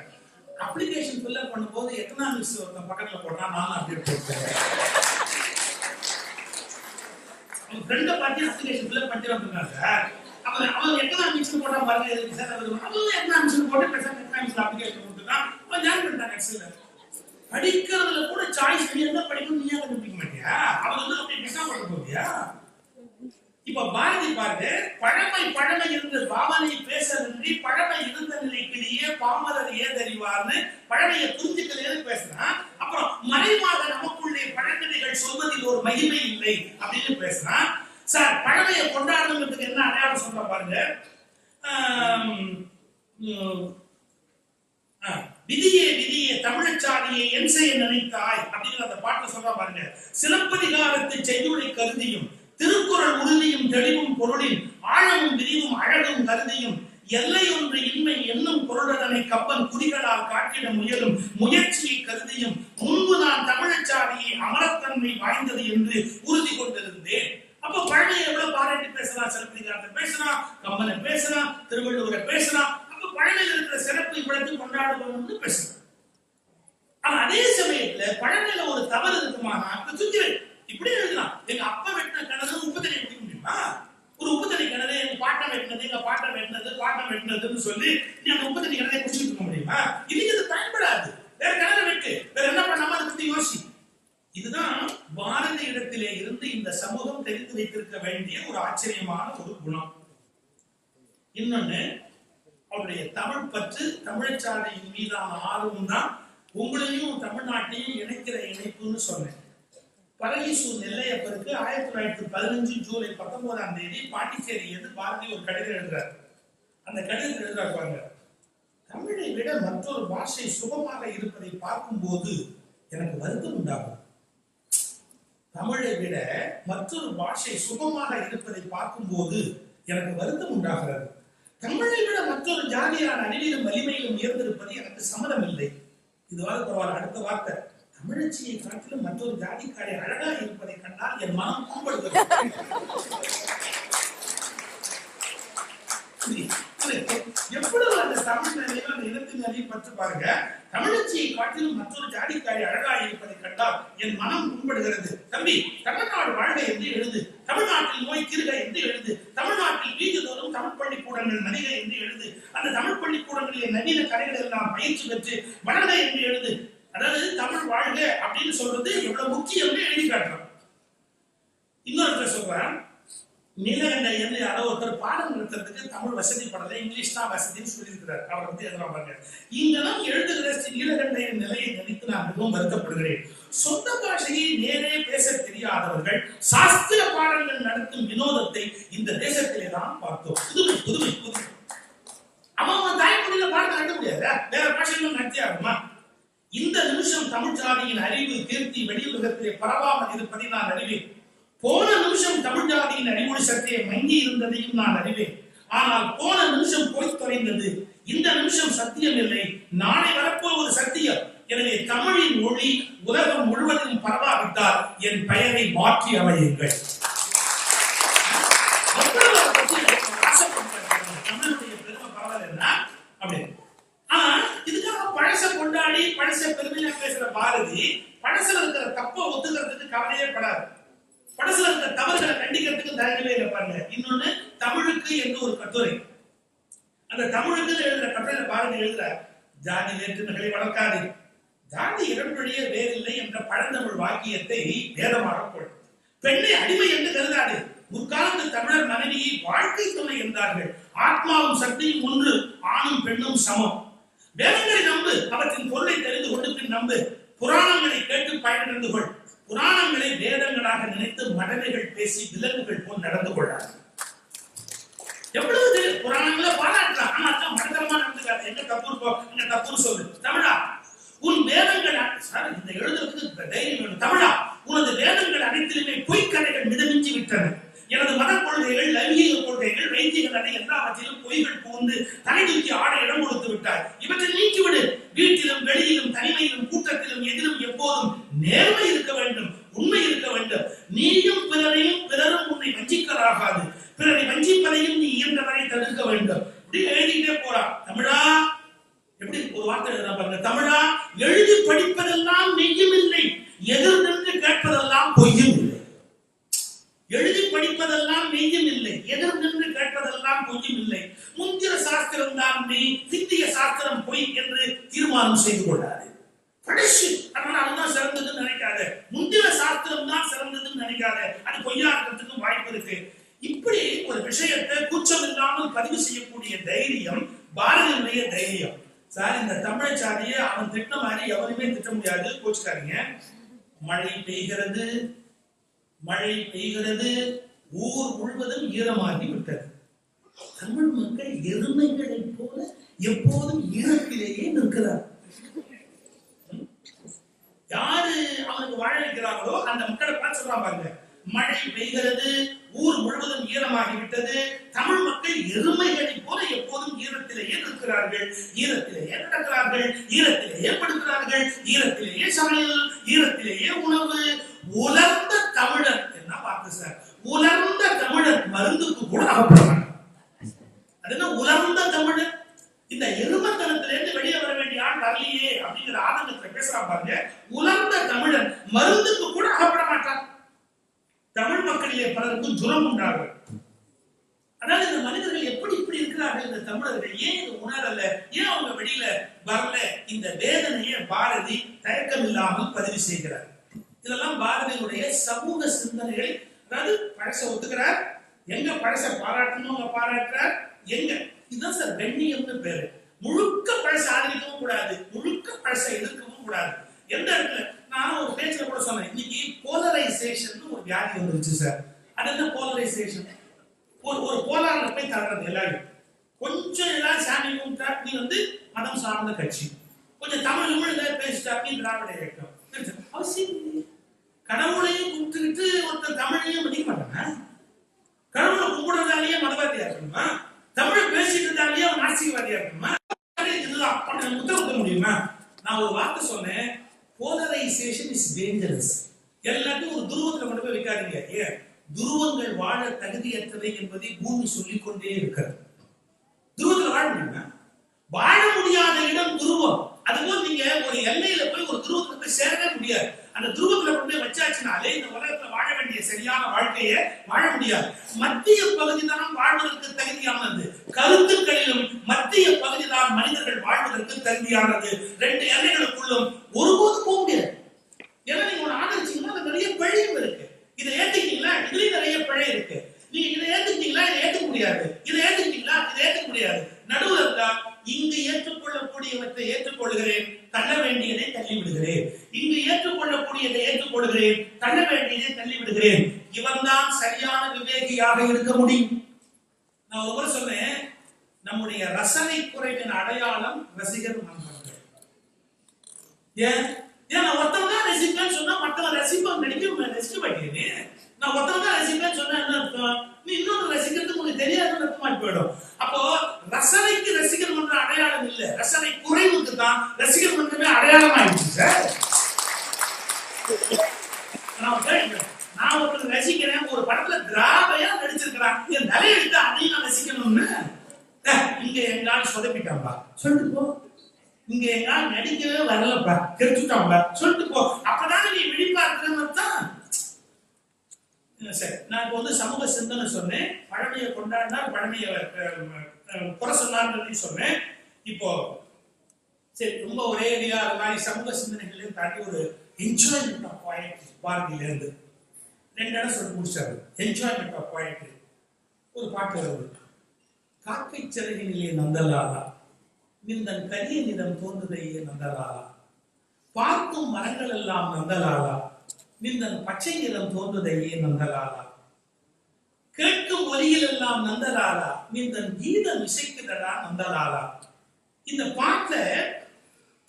அப்ளிகேஷன் ஃபில்அப் பண்ணும்போது எக்கனாமிக்ஸ் ஒருத்தன் பக்கத்துல போட்டா நானும் அப்படியே போட்டேன். அவன் ஃப்ரெண்டை பார்த்து அப்ளிகேஷன் ஃபில்அப் பண்ணிட்டு வந்துருக்காங்க சார். அவன் எக்கனாமிக்ஸ் போட்டா பாருங்க எதுக்கு சார், அவன் எக்கனாமிக்ஸ் போட்டு பேசாம எக்கனாமிக்ஸ் அப்ளிகேஷன் கொடுத்துருக்கான். அவன் ஜாயின் பண்ணிட்டான் நெக்ஸ்ட்ல. படிக்கிறதுல கூட சாய்ஸ் நீ என்ன படிக்கணும் நீயா கண்டுபிடிக்க மாட்டியா, அவன் அப்படி டிசைன் பண்ண போறியா? இப்ப பாரதி பாருங்க, பழமை பழமை இருந்து பாவனை பேசலன்றி பழமை இருந்த நிலைக்கிலேயே பாமரர் ஏதறிவார்னு பழமையை புரிஞ்சுக்கலையே பேசுறான். அப்புறம் மறைவாக நமக்குள்ளே பழங்கதைகள் சொல்வதில் ஒரு மகிமை இல்லை அப்படின்னு பேசுறான். சார் பழமையை கொண்டாடுறதுக்கு என்ன அடையாளம் சொல்ற பாருங்க, விதியே விதியே தமிழச்சாதியை என் செய்ய நினைத்தாய் அப்படிங்கிற அந்த பாட்டை சொல்ற பாருங்க. சிலப்பதிகாரத்தை செய்யுளை கருதியும் திருக்குறள் உறுதியும் தெளிவும் பொருளின் ஆழமும் விரிவும் அழகும் கருதியும் எல்லை ஒன்று இன்மை என்னும் பொருளதனை கப்பன் குறிகளால் காட்டிட முயலும் முயற்சியை கருதியும் முன்பு நான் தமிழச்சாதியை அமரத்தன்மை வாய்ந்தது என்று உறுதி கொண்டிருந்தேன். அப்ப பழமையை எவ்வளவு பாராட்டி பேசலாம், சிலப்பதிகாரத்தை பேசலாம், கம்பனை பேசலாம், திருவள்ளுவரை பேசலாம். அப்ப பழமையில் இருக்கிற சிறப்பு இவ்வளவு கொண்டாடுவோம்னு பேசலாம். ஆனா அதே சமயத்துல பழமையில ஒரு தவறு இருக்குமானா இப்படி எழுதலாம். எங்க அப்பா வெட்டின கிணறு உப்பு தண்ணி குடிக்க முடியுமா? ஒரு உப்பு தண்ணி கிணறு எங்க பாட்டம் வெட்டினது, எங்க பாட்டம் வெட்டினது, பாட்டம் வெட்டினதுன்னு சொல்லி நீ அந்த உப்பு தண்ணி கிணறை குடிச்சுட்டு இருக்க முடியுமா? இதுக்கு இது பயன்படாது. வேற கிணறு வெட்டு, வேற என்ன பண்ணாம அதை பத்தி யோசி. இதுதான் பாரதி இடத்திலே இருந்து இந்த சமூகம் தெரிந்து வைத்திருக்க வேண்டிய ஒரு ஆச்சரியமான ஒரு குணம். இன்னொன்னு, அவருடைய தமிழ் பற்று, தமிழச்சாதியின் மீதான ஆர்வம் தான் உங்களையும் தமிழ்நாட்டையும் இணைக்கிற இணைப்புன்னு சொன்னேன். பரகீசூர் நெல்லையப்பருக்கு 1915 ஜூலை 19ஆம் தேதி பாண்டிச்சேரி எது பாரதி ஒரு கடிதம் எழுதுறார். அந்த கடிதத்தில் எழுதுறாரு பாருங்க, தமிழை விட மற்றொரு பாஷை சுகமாக இருப்பதை பார்க்கும் போது எனக்கு வருத்தம் உண்டாகும். மற்றொரு பாஷை சுகமாக இருப்பதை பார்க்கும் போது எனக்கு வருத்தம் உண்டாகிறது. தமிழை விட மற்றொரு ஜாதியான அறிவிலும் வலிமையிலும் உயர்ந்திருப்பது எனக்கு சம்மதம் இல்லை. இதுவாக பரவாயில்ல. அடுத்த வார்த்தை, தமிழச்சியை காட்டிலும் மற்றொரு ஜாதிக்காரை அழகா இருப்பதை கண்டால் என் மனம் கூம்படுகிறது. எவ்வளவு அந்த தமிழ் நிலையும் அந்த இனத்தின் நிலையும் பற்றி பாருங்க. தமிழச்சியை காட்டிலும் மற்றொரு ஜாதிக்காரி அழகாக இருப்பதை கண்டால் என் மனம் புண்படுகிறது. தம்பி, தமிழ்நாடு வாழ்க என்று எழுது, தமிழ்நாட்டில் நோய் தீர்க என்று எழுது, தமிழ்நாட்டில் வீதிதோறும் தமிழ் பள்ளிக்கூடங்கள் நதிக என்று எழுது, அந்த தமிழ் பள்ளிக்கூடங்களிலே நவீன கலைகள் எல்லாம் பயிற்சி பெற்று வளர்க என்று எழுது. அதாவது தமிழ் வாழ்க அப்படின்னு சொல்றது எவ்வளவு முக்கியம் எழுதி காட்டுறோம். இன்னொருத்தர் சொல்றான், நீலகண்ட என்ன யாரோ ஒருத்தர் பாடம் நடத்துறதுக்கு தமிழ் வசதி படல, இங்கிலீஷ் தான் வசதின்னு சொல்லியிருக்கிறார். அவரை பத்தி எதனா பாருங்க. இங்கெல்லாம் எழுதுகிற ஸ்ரீ நீலகண்டையின் நிலையை நினைத்து நான் மிகவும் வருத்தப்படுகிறேன். சொந்த பாஷையை நேரே பேச தெரியாதவர்கள் சாஸ்திர பாடங்கள் நடத்தும் வினோதத்தை இந்த தேசத்திலே தான் பார்த்தோம். புதுமை புதுமை புதுமை. அவன் தாய்மொழியில பாடம் நடத்த முடியாதா? வேற பாஷைகளும் நடத்தி ஆகுமா? இந்த நிமிஷம் தமிழ் ஜாதியின் அறிவு கீர்த்தி வெளியுலகத்திலே பரவாமல் இருப்பதை நான் அறிவேன். போன நிமிஷம் தமிழ் ஜாதியின் அறிவொளி சற்றே மங்கி இருந்ததையும் நான் அறிவேன். ஆனால் போன நிமிஷம் போய் தொலைந்தது. இந்த நிமிஷம் சத்தியம் இல்லை, நாளை வரப்போவது சத்தியம். எனவே தமிழின் ஒளி உலகம் முழுவதும் பரவாவிட்டால் என் பெயரை மாற்றி அமையுங்கள். தமிழுடைய பெருமை பரவாயில்லைன்னா அப்படின்னு. ஆனா இதுக்காக பழச கொண்டாடி பழச பெருமையா பேசுற பாரதி பழசுல இருக்கிற தப்ப ஒத்துக்கிறதுக்கு கவலையே படாது. படத்துல இருக்க தவறுகளை கண்டிக்கிறதுக்கு தயங்கவே இருப்பாங்க. இன்னொன்னு, தமிழுக்கு என்று ஒரு கட்டுரை, அந்த தமிழுக்கு எழுதுற கட்டுரையில பாரதி எழுதுறார், ஜாதி வேற்றுமைகளை வளர்க்காது, ஜாதி இரண்டொழிய வேறில்லை என்ற பழந்தமிழ் வாக்கியத்தை வேதமாக கொள். பெண்ணை அடிமை என்று கருதாது. முற்காலத்து தமிழர் மனைவியை வாழ்க்கை துணை என்றார்கள். ஆத்மாவும் சக்தியும் ஒன்று, ஆணும் பெண்ணும் சமம். வேதங்களை நம்பு, அவற்றின் பொருளை தெரிந்து கொண்டு பின் நம்பு. புராணங்களை கேட்டு பயனடைந்து கொள். புராணங்களை வேதங்களாக நினைத்து மடமைகள் பேசி விலங்குகள் போல் நடந்து கொள்ளாது. எவ்வளவு புராணங்களை பாராட்டலாம், ஆனா மடத்தரமா நடந்துக்காது. எங்க தப்பு எங்க தப்புன்னு சொல்லு. தமிழா, உன் வேதங்கள் இந்த எழுதுறதுக்கு தைரியம் வேணும். தமிழா, உனது வேதங்கள் அனைத்திலுமே பொய்க்கதைகள் மிதமிஞ்சி விட்டன. எனது மத கொள்கைகள், லௌகீக கொள்கைகள், வைத்தியங்கள் எல்லாவற்றிலும் பொய்கள் புகுந்து தலை தூக்கி ஆட இடம் கொடுத்து விட்டார். இவற்றை நீக்கிவிடு. வீட்டிலும் வெளியிலும் தனிமையிலும் கூட்டத்திலும் எதிலும் எப்போதும் நேர்மை இருக்க வேண்டும், உண்மை இருக்க வேண்டும். நீயும் பிறரையும் பிறரும் உன்னை வஞ்சிக்கலாகாது. பிறரை வஞ்சிப்பதையும் நீ இயன்றவரை தடுக்க வேண்டும். இப்படி எழுதிட்டே போறான். தமிழா, எப்படி ஒரு வார்த்தை எழுதுறா பாருங்க. தமிழா, எழுதி படிப்பதெல்லாம் மெய்யும் இல்லை, எதிர் நின்று கேட்பதெல்லாம் பொய்யும் இல்லை. எழுதி படிப்பதெல்லாம் மெய்யும் இல்லை, எதிர் நின்று கேட்பதெல்லாம் பொய்யும் இல்லை. முந்திர சாஸ்திரம் தான் மெய், சித்திய சாஸ்திரம் பொய் என்று தீர்மானம் செய்து கொள்ளாது. படிச்சு அதனால அதுதான் சிறந்ததுன்னு நினைக்காத. முந்திர சாஸ்திரம் தான் சிறந்ததுன்னு நினைக்காத. அது பொய்யா இருக்கிறதுக்கு வாய்ப்பு இருக்கு. இப்படி ஒரு விஷயத்தை கூச்சம் இல்லாமல் பதிவு செய்யக்கூடிய தைரியம் பாரதியுடைய தைரியம். சார், இந்த தமிழ் சாதியை அவன் திட்ட மாதிரி எவருமே திட்ட முடியாது, கோச்சுக்காதீங்க. மழை பெய்கிறது, மழை பெய்கிறது, ஊர் முழுவதும் ஈரமாகி விட்டது. தமிழ் மக்கள் எருமைகளை போல எப்போதும் ஈரத்திலேயே நிற்கிறார். யாரு அவனுக்கு வாழ வைக்கிறாங்களோ அந்த மக்களை பார்த்து சொல்றான் பாருங்க. மழை பெய்கிறது, ஊர் முழுவதும் ஈரமாகி விட்டது. தமிழ் மக்கள் எருமைகளை போல எப்போதும் ஈரத்திலேயே நிற்கிறார்கள், ஈரத்திலேயே நடக்கிறார்கள், ஈரத்திலேயே படுக்கிறார்கள், ஈரத்திலேயே சமையல், ஈரத்திலேயே உணவு. உலர்ந்த தமிழர் என்ன பார்த்து சார், உலர்ந்த தமிழர் மருந்துக்கு கூட அகப்படுறாங்க. அது என்ன உலர்ந்த தமிழர்? இந்த எருமத்தனத்திலிருந்து வெளியே வர வேண்டிய ஆள் வரலையே அப்படிங்கிற ஆதங்கத்துல பேசுறான் பாருங்க. உலர்ந்த தமிழர் மருந்துக்கு கூட அகப்பட மாட்டார். தமிழ் மக்களிலே பலருக்கும் ஜுரம் உண்டாகும். அதாவது இந்த மனிதர்கள் எப்படி இப்படி இருக்கிறார்கள், இந்த தமிழர்கள் ஏன் இது உணரல, ஏன் அவங்க வெளியில வரல? இந்த வேதனையை பாரதி தயக்கம் இல்லாமல் பதிவு செய்கிறார். இதெல்லாம் பாரதியுடைய சமூக சிந்தனைகள். அதாவது பழச ஒத்துக்கிறார், எங்க பழச பாராட்டணும் அங்க பாராட்டுறார், எங்க இதுதான் சார் கண்ணியம்னு பேரு. முழுக்க பழச ஆதரிக்கவும் கூடாது, முழுக்க பழச எதிர்க்கவும் கூடாது. எந்த இடத்துல நான் ஒரு பேச்சுல கூட சொன்னேன், இன்னைக்கு போலரைசேஷன் ஒரு வியாதி வந்துருச்சு சார். அது என்ன போலரைசேஷன்? ஒரு போலாரில் போய் தர்றது. எல்லாரும் கொஞ்சம் எல்லாரும் சாமி கும்பிட்டா நீ மதம் சார்ந்த கட்சி, கொஞ்சம் தமிழ் பேசிட்டா நீ திராவிட இயக்கம். அவசியம் கடவுளையும் கும்பிட்டுக்கிட்டு ஒருத்தர் தமிழையும் டேஞ்சரஸ். எல்லாத்தையும் ஒரு துருவத்துல கொண்டு போய் வைக்காதீங்க. ஏன்? துருவங்கள் வாழ தகுதியற்றவை என்பதை பூமி சொல்லிக்கொண்டே இருக்கிறது. துருவத்துல வாழ முடியுமா? வாழ முடியாத இடம் துருவம். அதுபோல் நீங்க ஒரு எல்லையில போய் ஒரு துருவத்துல போய் சேரவே முடியாது. அந்த துருவத்துல கொண்டு போய் வச்சாச்சுனாலே இந்த உலகத்துல வாழ வேண்டிய சரியான வாழ்க்கையை வாழ முடியாது. மத்திய பகுதி தான் வாழ்வதற்கு தகுதியானது. கருத்துக்களிலும் மத்திய பகுதி தான் மனிதர்கள் வாழ்வதற்கு தகுதியானது. ரெண்டு எல்லைகளுக்குள்ளும் ஒருபோது போக முடியாது. ஏன்னா நீங்க ஒரு ஆதரிச்சீங்கன்னா அது நிறைய பிழையும் இருக்கு. இதை ஏத்துக்கிட்டீங்களா? இதுலயும் நிறைய பிழை இருக்கு. நீங்க இதை ஏத்துக்கிட்டீங்களா? இதை ஏத்துக்க முடியாது. இதை ஏத்துக்கிட்டீங்களா? இதை ஏத்துக்க முடியாது. நடுவில் இருந்தா இங்கு ஏற்றுக்கொள்ளக்கூடியவற்றை ஏற்றுக்கொள்கிறேன், தள்ள வேண்டியதை தள்ளி விடுகிறேன். இங்கு ஏற்றுக்கொள்ளக்கூடியதை ஏற்றுக்கொள்கிறேன், தள்ள வேண்டியதை தள்ளி விடுகிறேன். இவன் தான் சரியான விவேகியாக இருக்க முடியும். நான் ஒரு முறை சொன்னேன், நம்முடைய ரசனை குறைவின் அடையாளம் ரசிகர் மன்றங்கள். ஏன் நான் ஒருத்தன் தான் ரசிப்பேன்னு சொன்னா மற்றவன் ரசிப்பான் ரசிக்க மாட்டேன். நான் ஒருத்தன் தான் ரசிப்பேன்னு சொன்னா என்ன அர்த்தம்? நீ இன்னொரு ரசிக்கிறதுக்கு உங்களுக்கு தெரியாதுன்னு அர்த்தமா போயிடும். அப்போ ரசனைக்கு ரசிகர் மன்ற அடையாளம் இல்ல, ரசனை குறைவுக்கு தான் ரசிகர் மன்றமே அடையாளம் ஆயிடுச்சு சார். நான் ஒருத்தர் ரசிக்கிறேன், ஒரு படத்துல திராவையா நடிச்சிருக்கிறான், என் தலையெடுத்து அதையும் நான் ரசிக்கணும்னு இங்க எங்களால் சொதப்பிட்டாம்பா சொல்லிட்டு போ. இங்க எங்களால் நடிக்கவே வரலப்பா, தெரிஞ்சுட்டாம்பா சொல்லிட்டு போ. அப்பதானே நீ விழிப்பா இருக்கிறன்னு தான். சரி, நான் இப்போ வந்து சமூக சிந்தனை சொன்னேன், பழமையை கொண்டாடினார், பழமையை குறை சொன்னார் சொன்னேன். இப்போ சரி, ரொம்ப ஒரே ஏரியா அது மாதிரி சமூக சிந்தனைகளையும் தாண்டி ஒரு என்ஜாய்மெண்ட் ஆஃப் போயட்ரி பாரதியில இருந்து 2 இடம் சொல்லி முடிச்சாரு. என்ஜாய்மெண்ட் ஆஃப் போயட்ரி ஒரு பாட்டு வருது. காக்கை சிறகினிலே நந்தலாலா, நின்றன் கரிய நிறம் தோன்றுதையே நந்தலாலா, பார்க்கும் மரங்கள் எல்லாம் நந்தலாலா, நின்றன் பச்சை நிறம் தோன்றுதையே நந்தலாலா, கேட்கும் ஒலியில் எல்லாம் நந்தலாலா, நின்றன் கீதம் இசைக்குதடா நந்தலாலா. இந்த பாட்டுல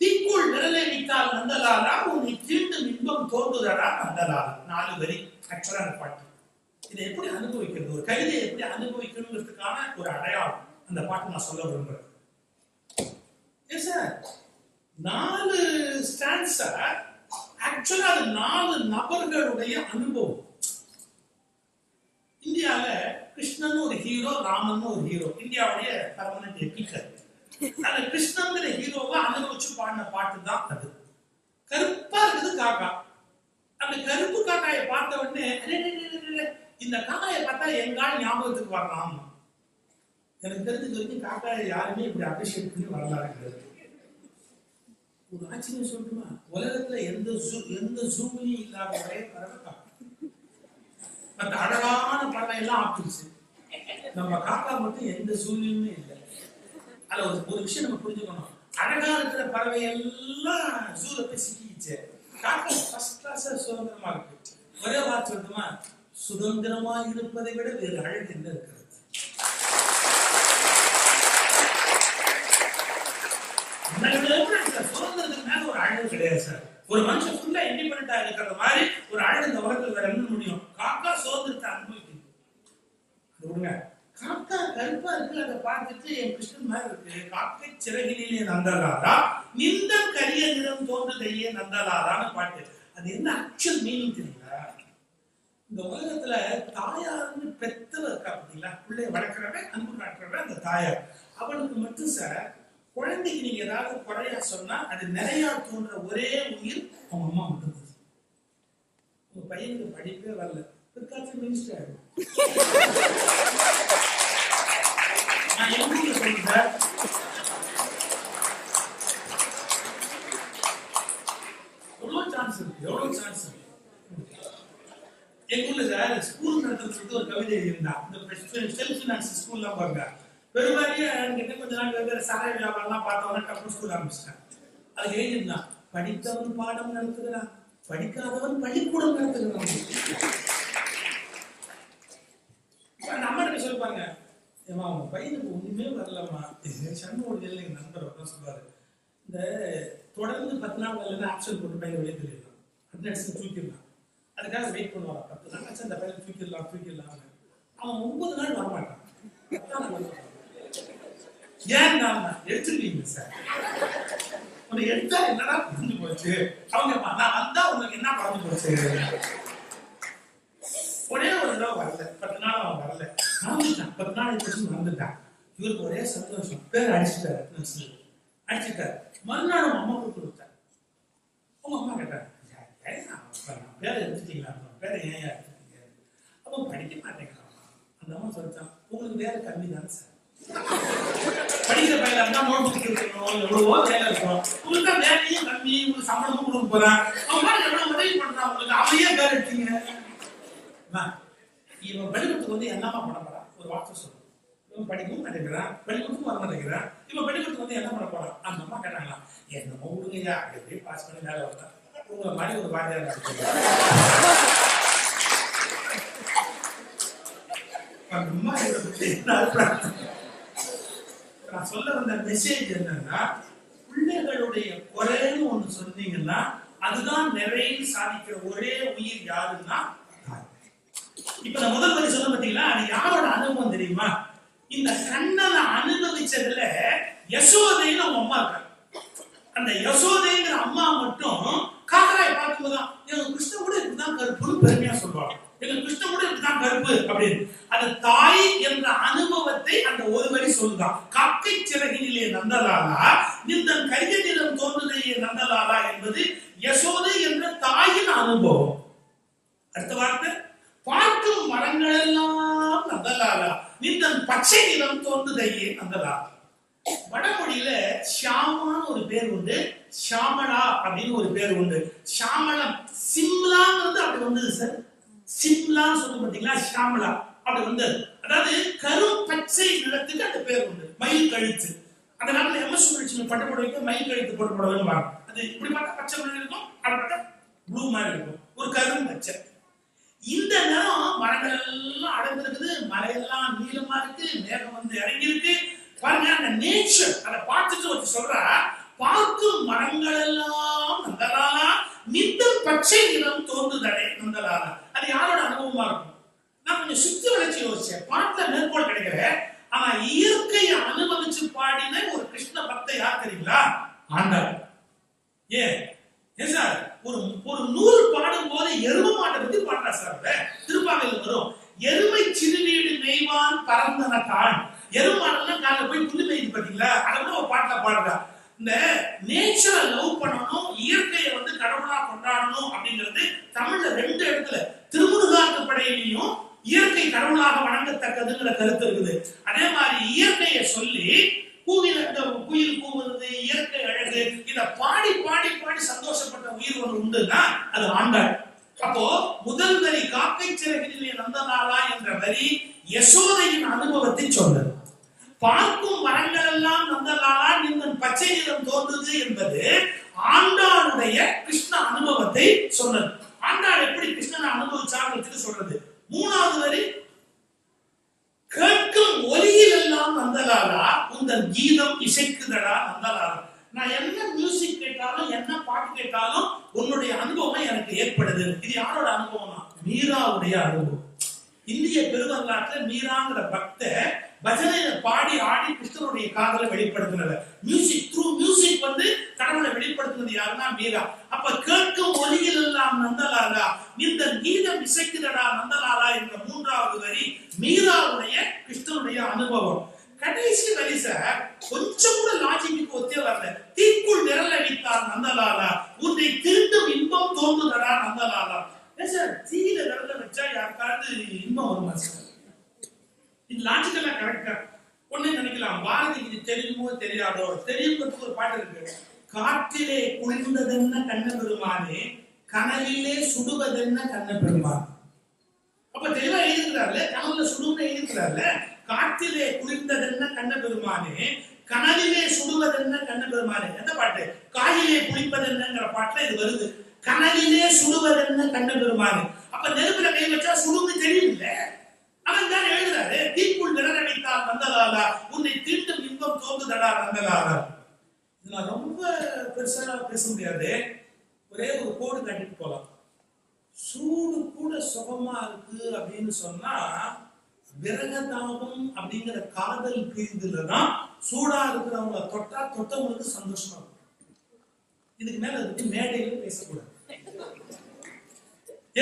தீக்குள் விரலை வைத்தால் நந்தலாலா, உன்னை தீண்டும் இன்பம் தோன்றுதடா நந்தலாலா. 4 வரி ஆக்சுவலான பாட்டு. இதை எப்படி அனுபவிக்கிறது, ஒரு கவிதையை எப்படி அனுபவிக்கணுங்கிறதுக்கான ஒரு அடையாளம் அந்த பாட்டு நான் சொல்ல விரும்புறேன். சார் 4 ஸ்டான்ஸா ஆக்சுவலா அது 4 நபர்களுடைய அனுபவம். இந்தியால கிருஷ்ணன் ஒரு ஹீரோ, ராமன் ஒரு ஹீரோ, இந்தியாவுடைய பர்மனன்ட் எபிக்கல். அந்த கிருஷ்ணங்கிற ஹீரோவை அனுபவிச்சு பாடின பாட்டு தான் அது. கருப்பா இருக்குது காக்கா. அந்த கருப்பு காக்காயை பார்த்த உடனே இந்த காக்காயை பார்த்தா எங்கால் ஞாபகத்துக்கு வரலாம். எனக்கு தெரிஞ்சது வரைக்கும் காக்காயை யாருமே இப்படி அபிஷேக் பண்ணி வரலாறு. ஒரு ஆச்சரியம் சொல்லணுமா, உலகத்துல எந்த ஜூமியும் இல்லாத ஒரே பறவை காக்கா. மற்ற அழகான பறவை எல்லாம் ஆப்பிடுச்சு, நம்ம காக்கா மட்டும் எந்த ஜூமியுமே இல்லை. அதுல ஒரு விஷயம் நம்ம புரிஞ்சுக்கணும், அழகா இருக்கிற பறவை எல்லாம் ஜூல போய் சிக்கிச்சு, காக்கா ஃபர்ஸ்ட் கிளாஸா சுதந்திரமா இருக்கு. ஒரே வார்த்தை சொல்லுமா, சுதந்திரமா இருப்பதை விட வேறு அழகு என்ன இருக்கிறது? சுதந்திரத்துக்கு மேல ஒரு அழகு கிடையாது சார். ஒரு மனுஷன் ஃபுல்லா இண்டிபெண்டா இருக்கிற மாதிரி ஒரு அழகு இந்த உலகத்துல வேற என்ன முடியும்? காக்கா சுதந்திரத்தை அனுபவிக்குது. காக்கா கருப்பா இருக்கு, அதை பார்த்துட்டு என் கிருஷ்ணன் மாதிரி இருக்கு, காக்கை சிறகிலே நந்தலாரா, நின்ற கரிய நிறம் தோன்றுதையே நந்தலாரான்னு பாட்டு. அது என்ன ஆக்சுவல் மீனிங் தெரியுங்களா? இந்த உலகத்துல தாயார்னு பெத்தவ இருக்கா பார்த்தீங்களா, பிள்ளைய வளர்க்கிறவன், அன்பு காட்டுறவன் அந்த தாயார். அவனுக்கு மட்டும் சார் குழந்தைக்கு நீங்க ஏதாவது குறையா சொன்னா அது நிறையா தோன்ற ஒரே உயிர் அவங்க அம்மா மட்டும். உங்க பையனுக்கு படிப்பே வரல, பிற்காலத்தில் மினிஸ்டர் ஆயிடும். நான் எங்க சொல்றேன், எவ்வளவு சான்ஸ் இருக்கு, எவ்வளவு சான்ஸ் இருக்கு. எங்க ஊர்ல சார் ஸ்கூல் நடத்துறதுக்கு ஒரு கவிதை எழுதியிருந்தா, இந்த செல்ஃப் ஃபினான்ஸ் ஸ்கூல்லாம் பாருங்க, பெரும்பாலியா கிட்ட கொஞ்ச நாள் வெவ்வேறு சாலை வியாபாரம்லாம் பார்த்தவங்க டப்பு ஸ்கூல் ஆரம்பிச்சிட்டாங்க. அதுக்கு எழுதியிருந்தான், படித்தவன் பாடம் நடத்துகிறான், படிக்காதவன் பள்ளிக்கூடம் நடத்துகிறான். நம்ம என்ன சொல்லுவாங்க, ஏமா அவங்க பையனுக்கு ஒண்ணுமே வரலம்மா. சண்முக எங்க நண்பர் தான் சொல்லுவாரு, இந்த தொடர்ந்து 10 நாள் வரலன்னா ஆக்ஷன் போட்டு பையன் வெளியே தெரியும், அட்னன்ஸ் தூக்கிடலாம், அதுக்காக வெயிட் பண்ணுவாங்க. 10 நாள் ஆச்சு அந்த பையன் தூக்கிடலாம். அவன் 9 நாள் வரமாட்டான். ஏன் எடுத்துருவீங்க சார். உன்னை எடுத்தா என்னடா குறைஞ்சு போச்சு? அவங்க நான் வந்தா உங்களுக்கு என்ன குறைஞ்சு போச்சு? ஒரே ஒரு தடவை வரல, 10 நாள் அவன் வரல, மறந்துட்டான். 10 நாள் கழிச்சு மறந்துட்டான். இவருக்கு ஒரே சந்தோஷம், பேர் அடிச்சுட்டாரு. மறுநாள் அம்மா கூப்பிட்டு கொடுத்தார். உங்க அம்மா கேட்டாங்க, பேரை எடுத்துட்டீங்களா? பேரை ஏன் எடுத்துட்டீங்க? அப்போ படிக்க மாட்டேங்கிறான். அந்த அம்மா சொல்லிட்டான், உங்களுக்கு வேலை கம்மி தானே சார், படிக்கிற பையன் இருந்தா நோட் புக் இருக்கணும், எவ்வளவோ வேலை இருக்கும், உங்களுக்கு தான் வேலையும் கம்மி, உங்களுக்கு சம்பளமும் கொடுக்க போறான், அவங்க எவ்வளவு உதவி பண்றான் உங்களுக்கு, அவையே பேர் எடுத்தீங்க. இவன் படிக்கிறதுக்கு வந்து என்னமா பண்ண போறான்? ஒரு வார்த்தை சொல்லு. இவன் படிக்கவும் மாட்டேங்கிறான், படிக்கிறதுக்கும் வர மாட்டேங்கிறான். இவன் படிக்கிறதுக்கு வந்து என்ன பண்ண போறான்? அந்த அம்மா கேட்டாங்களா, என்னமோ விடுங்கய்யா, எப்படி பாஸ் பண்ணி வேலை வரலாம், உங்களை மாதிரி ஒரு வாரியார் நான் சொல்ல வந்த மெசேஜ் என்னன்னா, பிள்ளைகளுடைய குறைன்னு ஒண்ணு சொன்னீங்கன்னா அதுதான் நிறைய சாதிக்கிற ஒரே உயிர் யாருன்னா. இப்ப நான் முதல் வரி சொல்ல பார்த்தீங்களா, அது யாரோட அனுபவம் தெரியுமா? இந்த கண்ணனை அனுபவிச்சதுல யசோதைன்னு அவங்க அம்மா இருக்காங்க. அந்த யசோதைங்கிற அம்மா மட்டும் காக்கராய் பார்க்கும்போதுதான் எங்க கிருஷ்ணன் கூட இப்படிதான் கருப்புன்னு பெருமையா சொல்லுவாங்க. எங்க கிருஷ்ணன் கூட இப்படிதான் கருப்பு அப்படின்னு. அந்த தாய் என்ற அனுபவத்தை அந்த ஒரு வரி சொல்லுதான். காக்கை சிறகினிலே நந்தலாலா நின்றன் கரிய நிறம் தோன்றுதையே நந்தலாலா என்பது யசோதை என்ற தாயின் அனுபவம். அடுத்த வார்த்தை, பார்க்கும் மரங்கள் எல்லாம் நந்தலாலா நின்றன் பச்சை நிறம் தோன்றுதையே நந்தலாலா. வடமொழியில ஷியாமான்னு ஒரு பேர் உண்டு, ஷியாமளா அப்படின்னு ஒரு பேர் உண்டு. ஷியாமளம் சிம்லாங்கிறது அப்படி வந்தது சார். சிம்லான்னு சொல்ல பார்த்தீங்களா, ஷியாமளா அப்படி வந்தது. அதாவது கரும் பச்சை நிறத்துக்கு அந்த பேர் உண்டு. மயில் கழுத்து, அந்த நாட்டில் எம்எஸ் சுப்புலட்சுமி பட்டப்படவைக்கு மயில் கழுத்து போட்டு போடவே அது இப்படி பார்த்தா பச்சை மாதிரி இருக்கும், அப்படி பார்த்தா ப்ளூ மாதிரி இருக்கும், ஒரு கரும் பச்சை. இந்த நிறம் மரங்கள் எல்லாம் அடர்ந்திருக்குது, மலையெல்லாம் நீளமா இருக்கு, மேகம் வந்து இறங்கி இருக்கு. பாருங்க, அந்த நேச்சர் அதை பார்த்துட்டு வச்சு சொல்றா, பார்க்கும் மரங்கள் எல்லாம் நந்தலாலா நித்தம் பச்சை நிறம் தோன்றுதடை நந்தலாலா. அது யாரோட அனுபவமா இருக்கும்? நான் கொஞ்சம் சுத்தி வளைச்சு யோசிச்சேன். பாட்டுல மேற்கோள் கிடைக்கிற, ஆனா இயற்கையை அனுபவிச்சு பாடின ஒரு கிருஷ்ண பக்த யார் தெரியுங்களா? ஆண்டாள். ஏன் சார், ஒரு நூறு பாடும் போது எரும மாட்டை பத்தி பாடுறா சார். திருப்பாவையில் வரும், எருமை சிறுநீடு மெய்வான் பரந்தன தான். எருமாடெல்லாம் காலைல போய் புல்லு மேய்து பாத்தீங்களா, அதை விட ஒரு பாட்டுல பாடுறா. இந்த நேச்சரை லவ் பண்ணணும், இயற்கையை வந்து கடவுளா கொண்டாடணும் அப்படிங்கிறது தமிழ்ல 2 இடத்துல, திருமுருகாற்றுப்படையிலையும் இயற்கை கடவுளாக வணங்கத்தக்கதுங்கிற கருத்து இருக்குது. அதே மாதிரி இயற்கையை சொல்லி குயில் கூவுறது, இயற்கை அழகு, இத பாடி பாடி பாடி சந்தோஷப்பட்ட உயிர் ஒன்று உண்டுன்னா அது ஆண்டாள். அப்போ முதல் வரி காக்கை சிறகினிலே நந்தலாலா என்ற வரி யசோதையின் அனுபவத்தை சொன்னது. பார்க்கும் மரங்கள் எல்லாம் நந்தலாலா நின்றன் பச்சை நிறம் தோன்றுது என்பது ஆண்டாளுடைய கிருஷ்ண அனுபவத்தை சொன்னது. ஆண்டாள் எப்படி கிருஷ்ணனை அனுபவிச்சான்னு சொல்றது. 3வது வரி, கேட்கும் ஒலியில் எல்லாம் நந்தலாலா உந்தன் கீதம் இசைக்குதடா நந்தலாலா. நான் என்ன மியூசிக் கேட்டாலும் என்ன பாட்டு கேட்டாலும் உன்னுடைய அனுபவம் எனக்கு ஏற்படுது. இது யாரோட அனுபவம்னா மீராவுடைய அனுபவம். இந்திய பெருவரலாற்றில் மீராங்கிற பக்த பஜனையில பாடி ஆடி கிருஷ்ணனுடைய காதலை வெளிப்படுத்தினவர். மியூசிக், த்ரூ மியூசிக் வந்து கடவுளை வெளிப்படுத்தினது யாருன்னா மீரா. அப்ப கேட்கும் ஒலியில் எல்லாம் நந்தலாலா இந்த கீதம் இசைக்குதடா நந்தலாலா என்ற 3வது வரி மீராவுடைய கிருஷ்ணனுடைய அனுபவம். கடைசி வரி சார் கொஞ்சம் கூட லாஜிக்கு ஒத்தே வரல. தீக்குள் நிரல வைத்தார் நந்தலாலா உன்னை திருண்டும் இன்பம் தோன்றுதடா நந்தலாலா. சார் தீயில விரல வச்சா யாருக்காவது இன்பம் வருமா சார்? இது லாஜிக்கலா கரெக்டா? ஒண்ணு நினைக்கலாம், பாரதி இது தெரியுமோ தெரியாதோ, தெரியும் ஒரு பாட்டு இருக்கு, காற்றிலே குளிர்ந்ததென்ன கண்ண பெருமானே கனவிலே சுடுவதென்ன கண்ண பெருமான். அப்ப தெளிவா எழுதிக்கிறார்ல, கனவுல சுடுன்னு எழுதிக்கிறார்ல. காற்றிலே குளிர்ந்ததென்ன கண்ண பெருமானே கனவிலே சுடுவதென்ன கண்ண பெருமானே. எந்த பாட்டு? காயிலே குளிப்பதென்னங்கிற பாட்டுல இது வருது. கனவிலே சுடுவதென்ன கண்ண பெருமானே. அப்ப நெருப்புல கை வச்சா சுடுன்னு தெரியும் இல்ல, அவன் தான் எழுதுறாரு. தீக்குள் நிரல வைத்தார் நந்தலாலா உன்னை தீண்டும் இன்பம் தோன்றுதடா நந்தலாலா. நான் ரொம்ப பெருசா பேச முடியாது, ஒரே ஒரு கோடு காட்டிட்டு போலாம். சூடு கூட சுகமா இருக்கு அப்படின்னு சொன்னா விரகதாபம் அப்படிங்கிற காதல் பிரிந்துலதான் சூடா இருக்கிறவங்களை தொட்டா தொட்டவங்களுக்கு சந்தோஷமா இருக்கும். இதுக்கு மேல அதுக்கு மேடையில பேசக்கூடாது.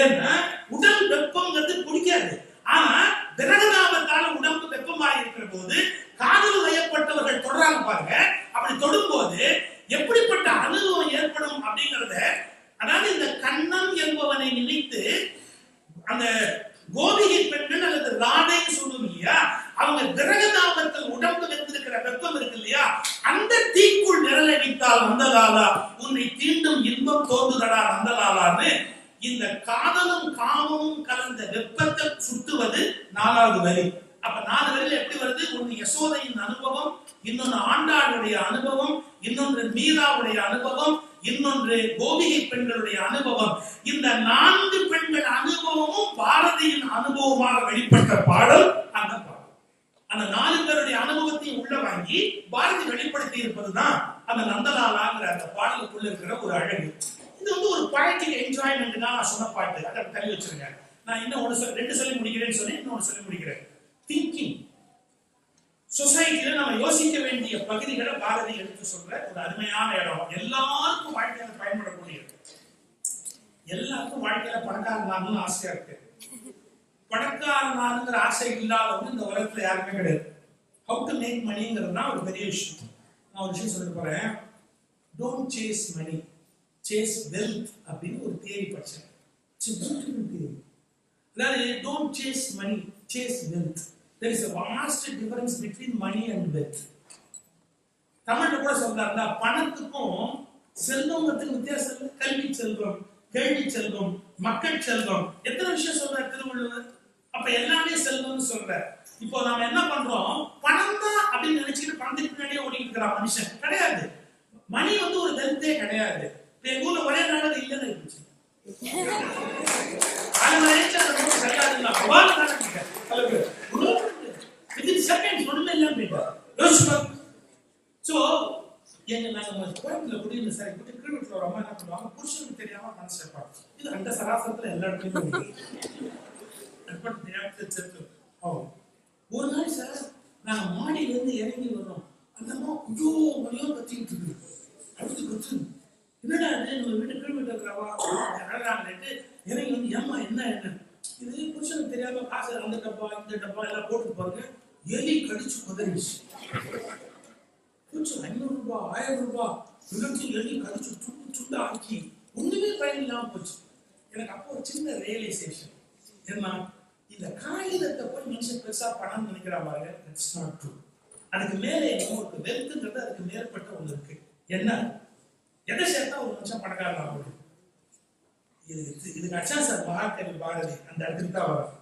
ஏன்னா உடல் வெப்பங்கிறது பிடிக்காது. ஆனா விரகதாபத்தால உடம்பு வெப்பமாக இருக்கிற போது காதல் வயப்பட்டவர்கள் தொடராங்க பாருங்க. அப்படி தொடும்போது எப்படிப்பட்ட அனுபவம் ஏற்படும் அப்படிங்கறத, அதாவது இந்த கண்ணன் என்பவனை நினைத்து அந்த கோபிகை பெண்கள் அல்லது ராதை சொல்லும் இல்லையா, அவங்க விரகதாபத்தில் உடம்பு வெந்திருக்கிற வெப்பம் இருக்கு இல்லையா, அந்த தீக்குள் நிழலடித்தால் நந்தலாலா உன்னை தீண்டும் இன்பம் தோன்றுதடா நந்தலாலான்னு இந்த காதலும் காமமும் கலந்த வெப்பத்தை சுட்டுவது 4வது வரி. அப்ப 4 வரியில எப்படி வருது? ஒன்னு யசோதையின் அனுபவம், இன்னொன்னு ஆண்டாளுடைய அனுபவம், இன்னொன்று மீராவுடைய அனுபவம், இன்னொன்று கோபிகை பெண்களுடைய அனுபவம். இந்த 4 பெண்கள் அனுபவமும் பாரதியின் அனுபவமாக வெளிப்பட்ட பாடல் அந்த பாடல். அந்த 4 பேருடைய அனுபவத்தையும் உள்ள வாங்கி பாரதி வெளிப்படுத்தி இருப்பதுதான் அந்த நந்தலாலாங்கிற அந்த பாடலுக்குள்ள இருக்கிற ஒரு அழகு. இது வந்து ஒரு பொயட்டிக் என்ஜாய்மெண்ட் தான் நான் சொன்ன பாட்டு. அதை தள்ளி வச்சிருங்க. நான் இன்னும் 2 சொல்லி முடிக்கிறேன்னு சொன்னேன், இன்னொன்று சொல்லி முடிக்கிறேன். திங்கிங். சொசைட்டில நம்ம யோசிக்க வேண்டிய பகுதிகளை பாரதி எடுத்து சொல்ற ஒரு அருமையான இடம். எல்லாருக்கும் வாழ்க்கையில பயன்படக்கூடியது. எல்லாருக்கும் வாழ்க்கையில பணக்காரனாகணும்னு ஆசையா இருக்கு. பணக்காரனாகிற ஆசை இல்லாதவங்க இந்த உலகத்துல யாருமே கிடையாது. ஹவு டு மேக் மணிங்கிறது தான் ஒரு பெரிய விஷயம். நான் ஒரு விஷயம் சொல்ல போறேன். Don't chase money, chase wealth அப்படின்னு ஒரு தியரி படிச்சேன். அதாவது don't chase money, chase wealth. There is a vast difference between money and wealth. தமிழ்ல கூட சொல்றாங்க, பணத்துக்கும் செல்வத்துக்கும் வித்தியாசம் இல்லை. கல்வி செல்வம், கேள்வி செல்வம், மக்கள் செல்வம், எத்தனை விஷயம் சொல்றார் திருவள்ளுவர். அப்ப எல்லாமே செல்வம்னு சொல்றார். இப்போ நாம என்ன பண்றோம்? பணம் தான் அப்படின்னு நினைச்சிட்டு பணத்துக்கு பின்னாடியே ஓடிட்டு இருக்கிற மனுஷன் கிடையாது. மணி வந்து ஒரு வெல்த்தே கிடையாது. எங்க ஊர்ல ஒரே நாள் இல்லைன்னு இருந்துச்சு. இது அந்த சராசரத்துல எல்லா இடத்துலயும் ஒரு நாள் சார் நாங்க மாடியில இருந்து இறங்கி வர்றோம். அந்த அம்மா ஐயோ மணியோ கத்திக்கிட்டு இருக்கு. அடுத்து கத்து என்னடா நம்ம வீட்டு கீழ்வீட்டு இருக்கிறவா அழகாங்கட்டு இறங்கி வந்து ஏமா என்ன இது புருஷனுக்கு தெரியாம காசு அந்த டப்பா இந்த டப்பா எல்லாம் போட்டு பாருங்க. எலி கடிச்சு குதறிச்சு. கொஞ்சம் 500 ரூபாய் 1000 ரூபாய் இலக்கு எலி கடிச்சு துண்டு ஆக்கி ஒண்ணுமே பயன் இல்லாம போச்சு. எனக்கு அப்போ ஒரு சின்ன ரியலைசேஷன். என்ன, இந்த காகிதத்தை போய் மனுஷன் பெருசா பணம் நினைக்கிறா பாருங்க. That's not true. அதுக்கு மேலே ஒரு வெல்த்ன்றது அதுக்கு மேற்பட்ட ஒண்ணு இருக்கு. என்ன, எதை சேர்த்தா ஒரு மனுஷன் பணக்காரன் ஆகும். இதுக்கு அச்சா சார் மகாகவி பாரதி அந்த இடத்துக்கு தான் வரும்.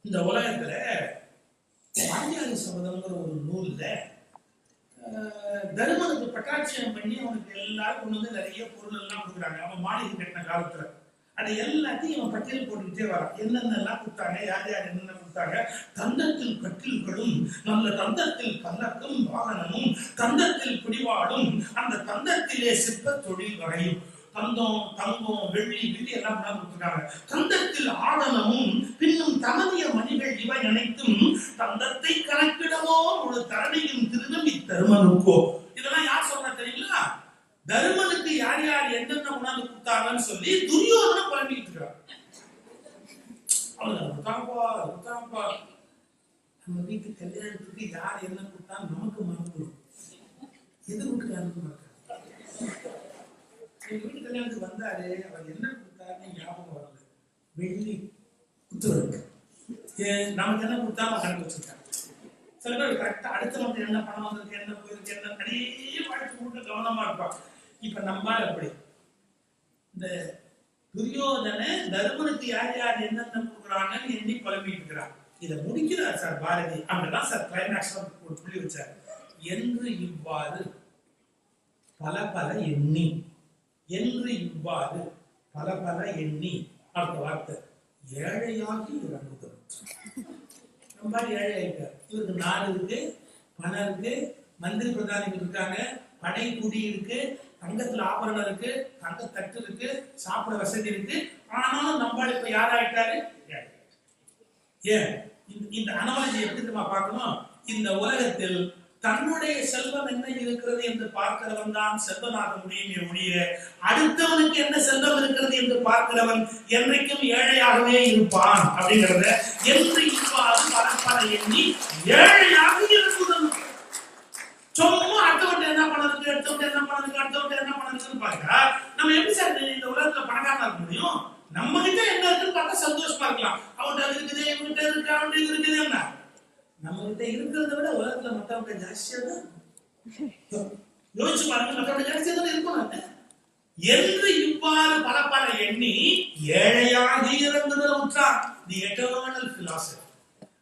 இந்த உலகத்துல வாரியாரி சபதம்ங்கிற ஒரு நூல்ல தருமனுக்கு பட்டாட்சியம் பண்ணி அவனுக்கு எல்லாரும் கொண்டு வந்து நிறைய பொருள் எல்லாம் கொடுக்குறாங்க. அவன் மாளிகை கட்டின காலத்துல அதை எல்லாத்தையும் இவன் பட்டியல் போட்டுக்கிட்டே வரான். என்னென்னலாம் கொடுத்தாங்க, யார் யார் என்னென்ன கொடுத்தாங்க. தந்தத்தில் கட்டில்களும் நல்ல தந்தத்தில் கல்லக்கும் வாகனமும் தந்தத்தில் பிடிவாடும் அந்த தந்தத்திலே சிற்ப தொழில் வரையும். தந்தம் தங்கம் வெள்ளி வில்லி எல்லாம் கொடுத்துருக்காங்க. தந்தத்தில் ஆடனமும் பின்னும் தமதிய மணிகள் இவை அனைத்தும் தந்தத்தை கணக்கிடவோ ஒரு தரணியும் திருதம் இத்தருமனுக்கோ. இதெல்லாம் யார் சொல்ற தெரியுங்களா? தருமனுக்கு யார் யார் என்னென்ன கொண்டாந்து கொடுத்தாங்கன்னு சொல்லி துரியோதனை குழம்பிட்டு இருக்கிறார். அவனுக்கு நம்ம வீட்டு கல்யாணத்துக்கு யார் என்ன கொடுத்தான்னு நமக்கு மறந்துடும். எது கொடுக்குறான்னு மாட்டாங்க. எங்க வீட்டு கல்யாணத்துக்கு வந்தாரு, அவர் என்ன கொடுத்தாருன்னு ஞாபகம் வரல. வெள்ளி குத்துவருக்கு நமக்கு என்ன கொடுத்தாலும் கணக்கு வச்சிருக்காங்க. சில பேர் கரெக்டா அடுத்த வந்து என்ன பணம் வந்திருக்கு, என்ன போயிருக்கு, என்ன நிறைய வாழ்க்கை கொடுக்க கவனமா இருப்பாங்க. இப்ப நம்ம எப்படி இந்த துரியோதன தருமனுக்கு யார் யார் என்னென்ன கொடுக்குறாங்கன்னு எண்ணி குழம்பிட்டு இருக்கிறார். இதை முடிக்கிறார் சார் பாரதி. அங்கதான் சார் கிளைமேக்ஸ் ஒரு புள்ளி வச்சார். என்று இவ்வாறு பல பல எண்ணி, என்று இவ்வாறு பல பல எண்ணி, அடுத்த வார்த்தை ஏழையாகி இறங்குதல். ரொம்ப ஏழை ஆயிட்டார். இவருக்கு நாடு இருக்கு, பணம் இருக்கு, மந்திரி பிரதானிகள் இருக்காங்க, படை குடி இருக்கு, தங்கத்துல ஆபரணம் இருக்கு, தங்க தட்டு இருக்கு, சாப்பிட வசதி இருக்கு. ஆனாலும் நம்மளால இப்ப யாராயிட்டாரு? ஏன் இந்த அனாலஜி எப்படி நம்ம பார்க்கணும்? இந்த உலகத்தில் தன்னுடைய செல்வம் என்ன இருக்கிறது என்று பார்க்கிறவன் தான் செல்வனாக முடியுமே ஒழிய அடுத்தவனுக்கு என்ன செல்வம் இருக்கிறது என்று பார்க்கிறவன் என்றைக்கும் ஏழையாகவே இருப்பான் அப்படிங்கிறத என்று இவ்வாறு பரப்பரை எண்ணி ஏழையாக இருப்பதும் சும்மா அடுத்தவன் என்ன பண்ணதுக்கு அடுத்தவன் என்ன பண்ணதுக்கு அடுத்தவன் என்ன பண்ணதுன்னு பார்த்தா நம்ம எப்படி சார் இந்த உலகத்துல பணக்காரனா இருக்க முடியும்? நம்ம கிட்ட என்ன இருக்குன்னு பார்த்தா சந்தோஷமா இருக்கலாம். அவன்கிட்ட அது இருக்குது, இவன்கிட்ட இருக்கு, அவன்கிட்ட இருக்குது. என்ன நம்ம கிட்ட இருக்கிறத விட உலகத்துல மத்தவங்க ஜாஸ்தியா தான் யோசிச்சு பாருங்க. மத்தவங்க ஜாஸ்தியா தான் இருக்கணும் என்று இவ்வாறு பல எண்ணி ஏழையாக இறங்குதல் உற்றான். தி எட்டர்னல் பிலாசபி.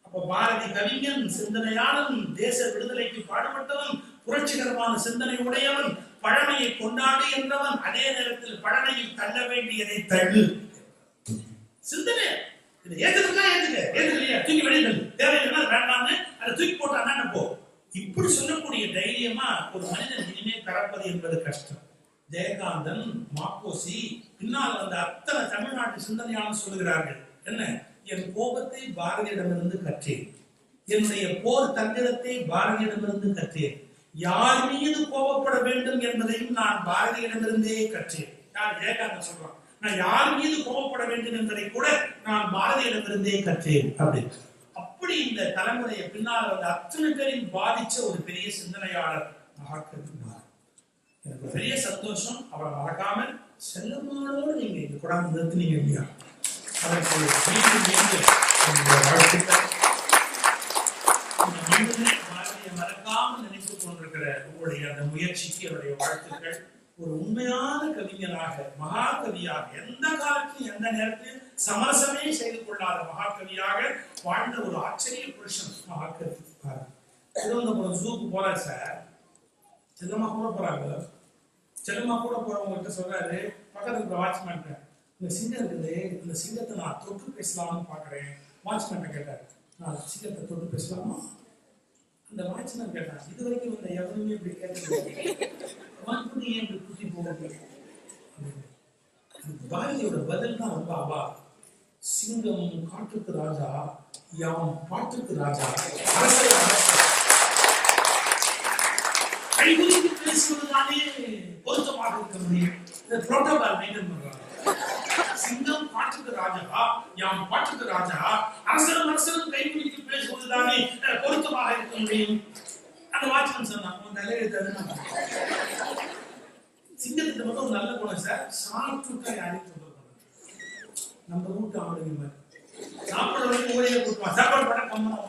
அப்ப பாரதி கவிஞன், சிந்தனையாளன், தேச விடுதலைக்கு பாடுபட்டவன், புரட்சிகரமான சிந்தனை உடையவன், பழமையை கொண்டாடு என்றவன், அதே நேரத்தில் பழமையில் தள்ள வேண்டியதை தள்ளு சிந்தனை. தூக்கி வெளியிடல் தேவையில்லை வேண்டாம்னு அதை தூக்கி போட்டானா போ. இப்படி சொல்லக்கூடிய தைரியமா ஒரு மனிதன் இனிமே பிறப்பது என்பது கஷ்டம். ஜெயகாந்தன், மாப்போசி, பின்னால் வந்த அத்தனை தமிழ்நாட்டு சிந்தனையாளர் சொல்லுகிறார்கள் என்ன, என் கோபத்தை பாரதியிடமிருந்து கற்றேன், என்னுடைய போர் தந்திரத்தை பாரதியிடமிருந்து கற்றேன், யார் மீது கோபப்பட வேண்டும் என்பதையும் நான் பாரதியிடமிருந்தே கற்றேன். யார்? ஜெயகாந்தன் சொல்றான், நான் யார் மீது கோபப்பட வேண்டும் என்பதை கூட நான் பாரதியிடமிருந்தே கற்றேன் அப்படின்னு. அப்படி இந்த தலைமுறையை பின்னால் வந்து அத்தனை பேரையும் பாதிச்ச ஒரு பெரிய சிந்தனையாளர் மகாகவி பாரதி. எனக்கு பெரிய சந்தோஷம். அவரை மறக்காம செல்லமானோடு நீங்க இங்க கூட நிறுத்தினீங்க இல்லையா? அதற்கு வாழ்த்துக்கள். பாரதியை மறக்காமல் நினைத்துக் கொண்டிருக்கிற உங்களுடைய அந்த முயற்சிக்கு அவருடைய வாழ்த்துக்கள். ஒரு உண்மையான கவிஞராக, மகாகவியாக, எந்த காலத்திலும் எந்த நேரத்திலும் சமரசமே செய்து கொள்ளாத மகாகவியாக வாழ்ந்த ஒரு ஆச்சரிய புருஷன் மகாகவி. திருவனந்தபுரம் ஜூக்கு போறாரு சார், செல்லம்மா கூட போறாங்க. செல்லம்மா கூட போறவங்ககிட்ட சொல்றாரு, பக்கத்துல இருக்கிற வாட்ச்மேன், இந்த சிங்கம் இருக்குது, இந்த சிங்கத்தை நான் தொட்டு பேசலாம்னு பாக்குறேன். வாட்ச்மேன் கேட்டாரு, நான் சிங்கத்தை தொட்டு பேசலாமா? அந்த வாட்ச்மேன் கேட்டான், இது வரைக்கும் இந்த எவருமே இப்படி கேட்டது, குட்டி போகுது. பாரதியோட பதில் தான் ரொம்ப அவா. சிங்கம் காட்டுக்கு ராஜா, யாம் பாட்டுக்கு ராஜா, கைகுலுக்கி பேசுவதுதானே பொருத்தமாக இருக்க முடியும். இந்த புரோட்டோகால் மெயின்டைன் பண்றாங்க. சிங்கம் பாட்டுக்கு ராஜா, யாம் பாட்டுக்கு ராஜா, அரசரும் கைகுலுக்கி பேசுவதுதானே பொருத்தமாக இருக்க முடியும். அந்த வாட்ச்மேன் சொன்னான், சிங்கத்திட்ட மட்டும் ஒரு நல்ல குணம் சார், சாப்பிட்டு யாரையும் சொல்ல நம்ம வீட்டு ஆளுங்க மாதிரி சாப்பிட வரைக்கும் ஊரையே கொடுப்பான். சாப்பாடு பண்ண கம்மனம்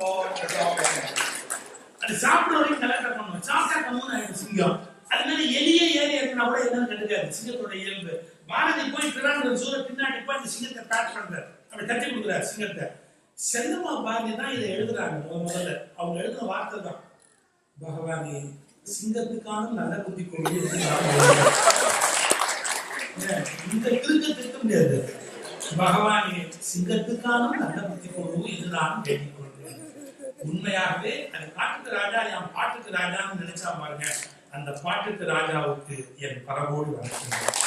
அது சாப்பிட வரைக்கும் கலெக்டர் பண்ணுவோம். சாப்பிட்டா கம்மன் ஆயிடும் சிங்கம். அது மாதிரி எளிய ஏறி இருக்குன்னா கூட என்னன்னு கண்டுக்காது சிங்கத்தோட இயல்பு. பாரதி போய் பிறாங்க சூழ பின்னாடி போய் அந்த சிங்கத்தை பேக் பண்றாரு, அப்படி தட்டி கொடுக்குறாரு சிங்கத்தை. செல்லம்மா பாரதி தான் இதை எழுதுறாங்க. முதல்ல அவங்க எழுதுன வார்த்தை தான், பகவானே சிங்கத்துக்கான நல்ல புத்தி கொண்டு இந்த திருக்கத்திற்கு முடியாது. பகவானே சிங்கத்துக்கான நல்ல புத்தி கொண்டு இதுதான் கேட்டுக்கொள்கிறேன். உண்மையாகவே அது காட்டுக்கு ராஜா, என் பாட்டுக்கு ராஜான்னு நினைச்சா பாருங்க, அந்த பாட்டுக்கு ராஜாவுக்கு என் பரவோடு வணக்கம்.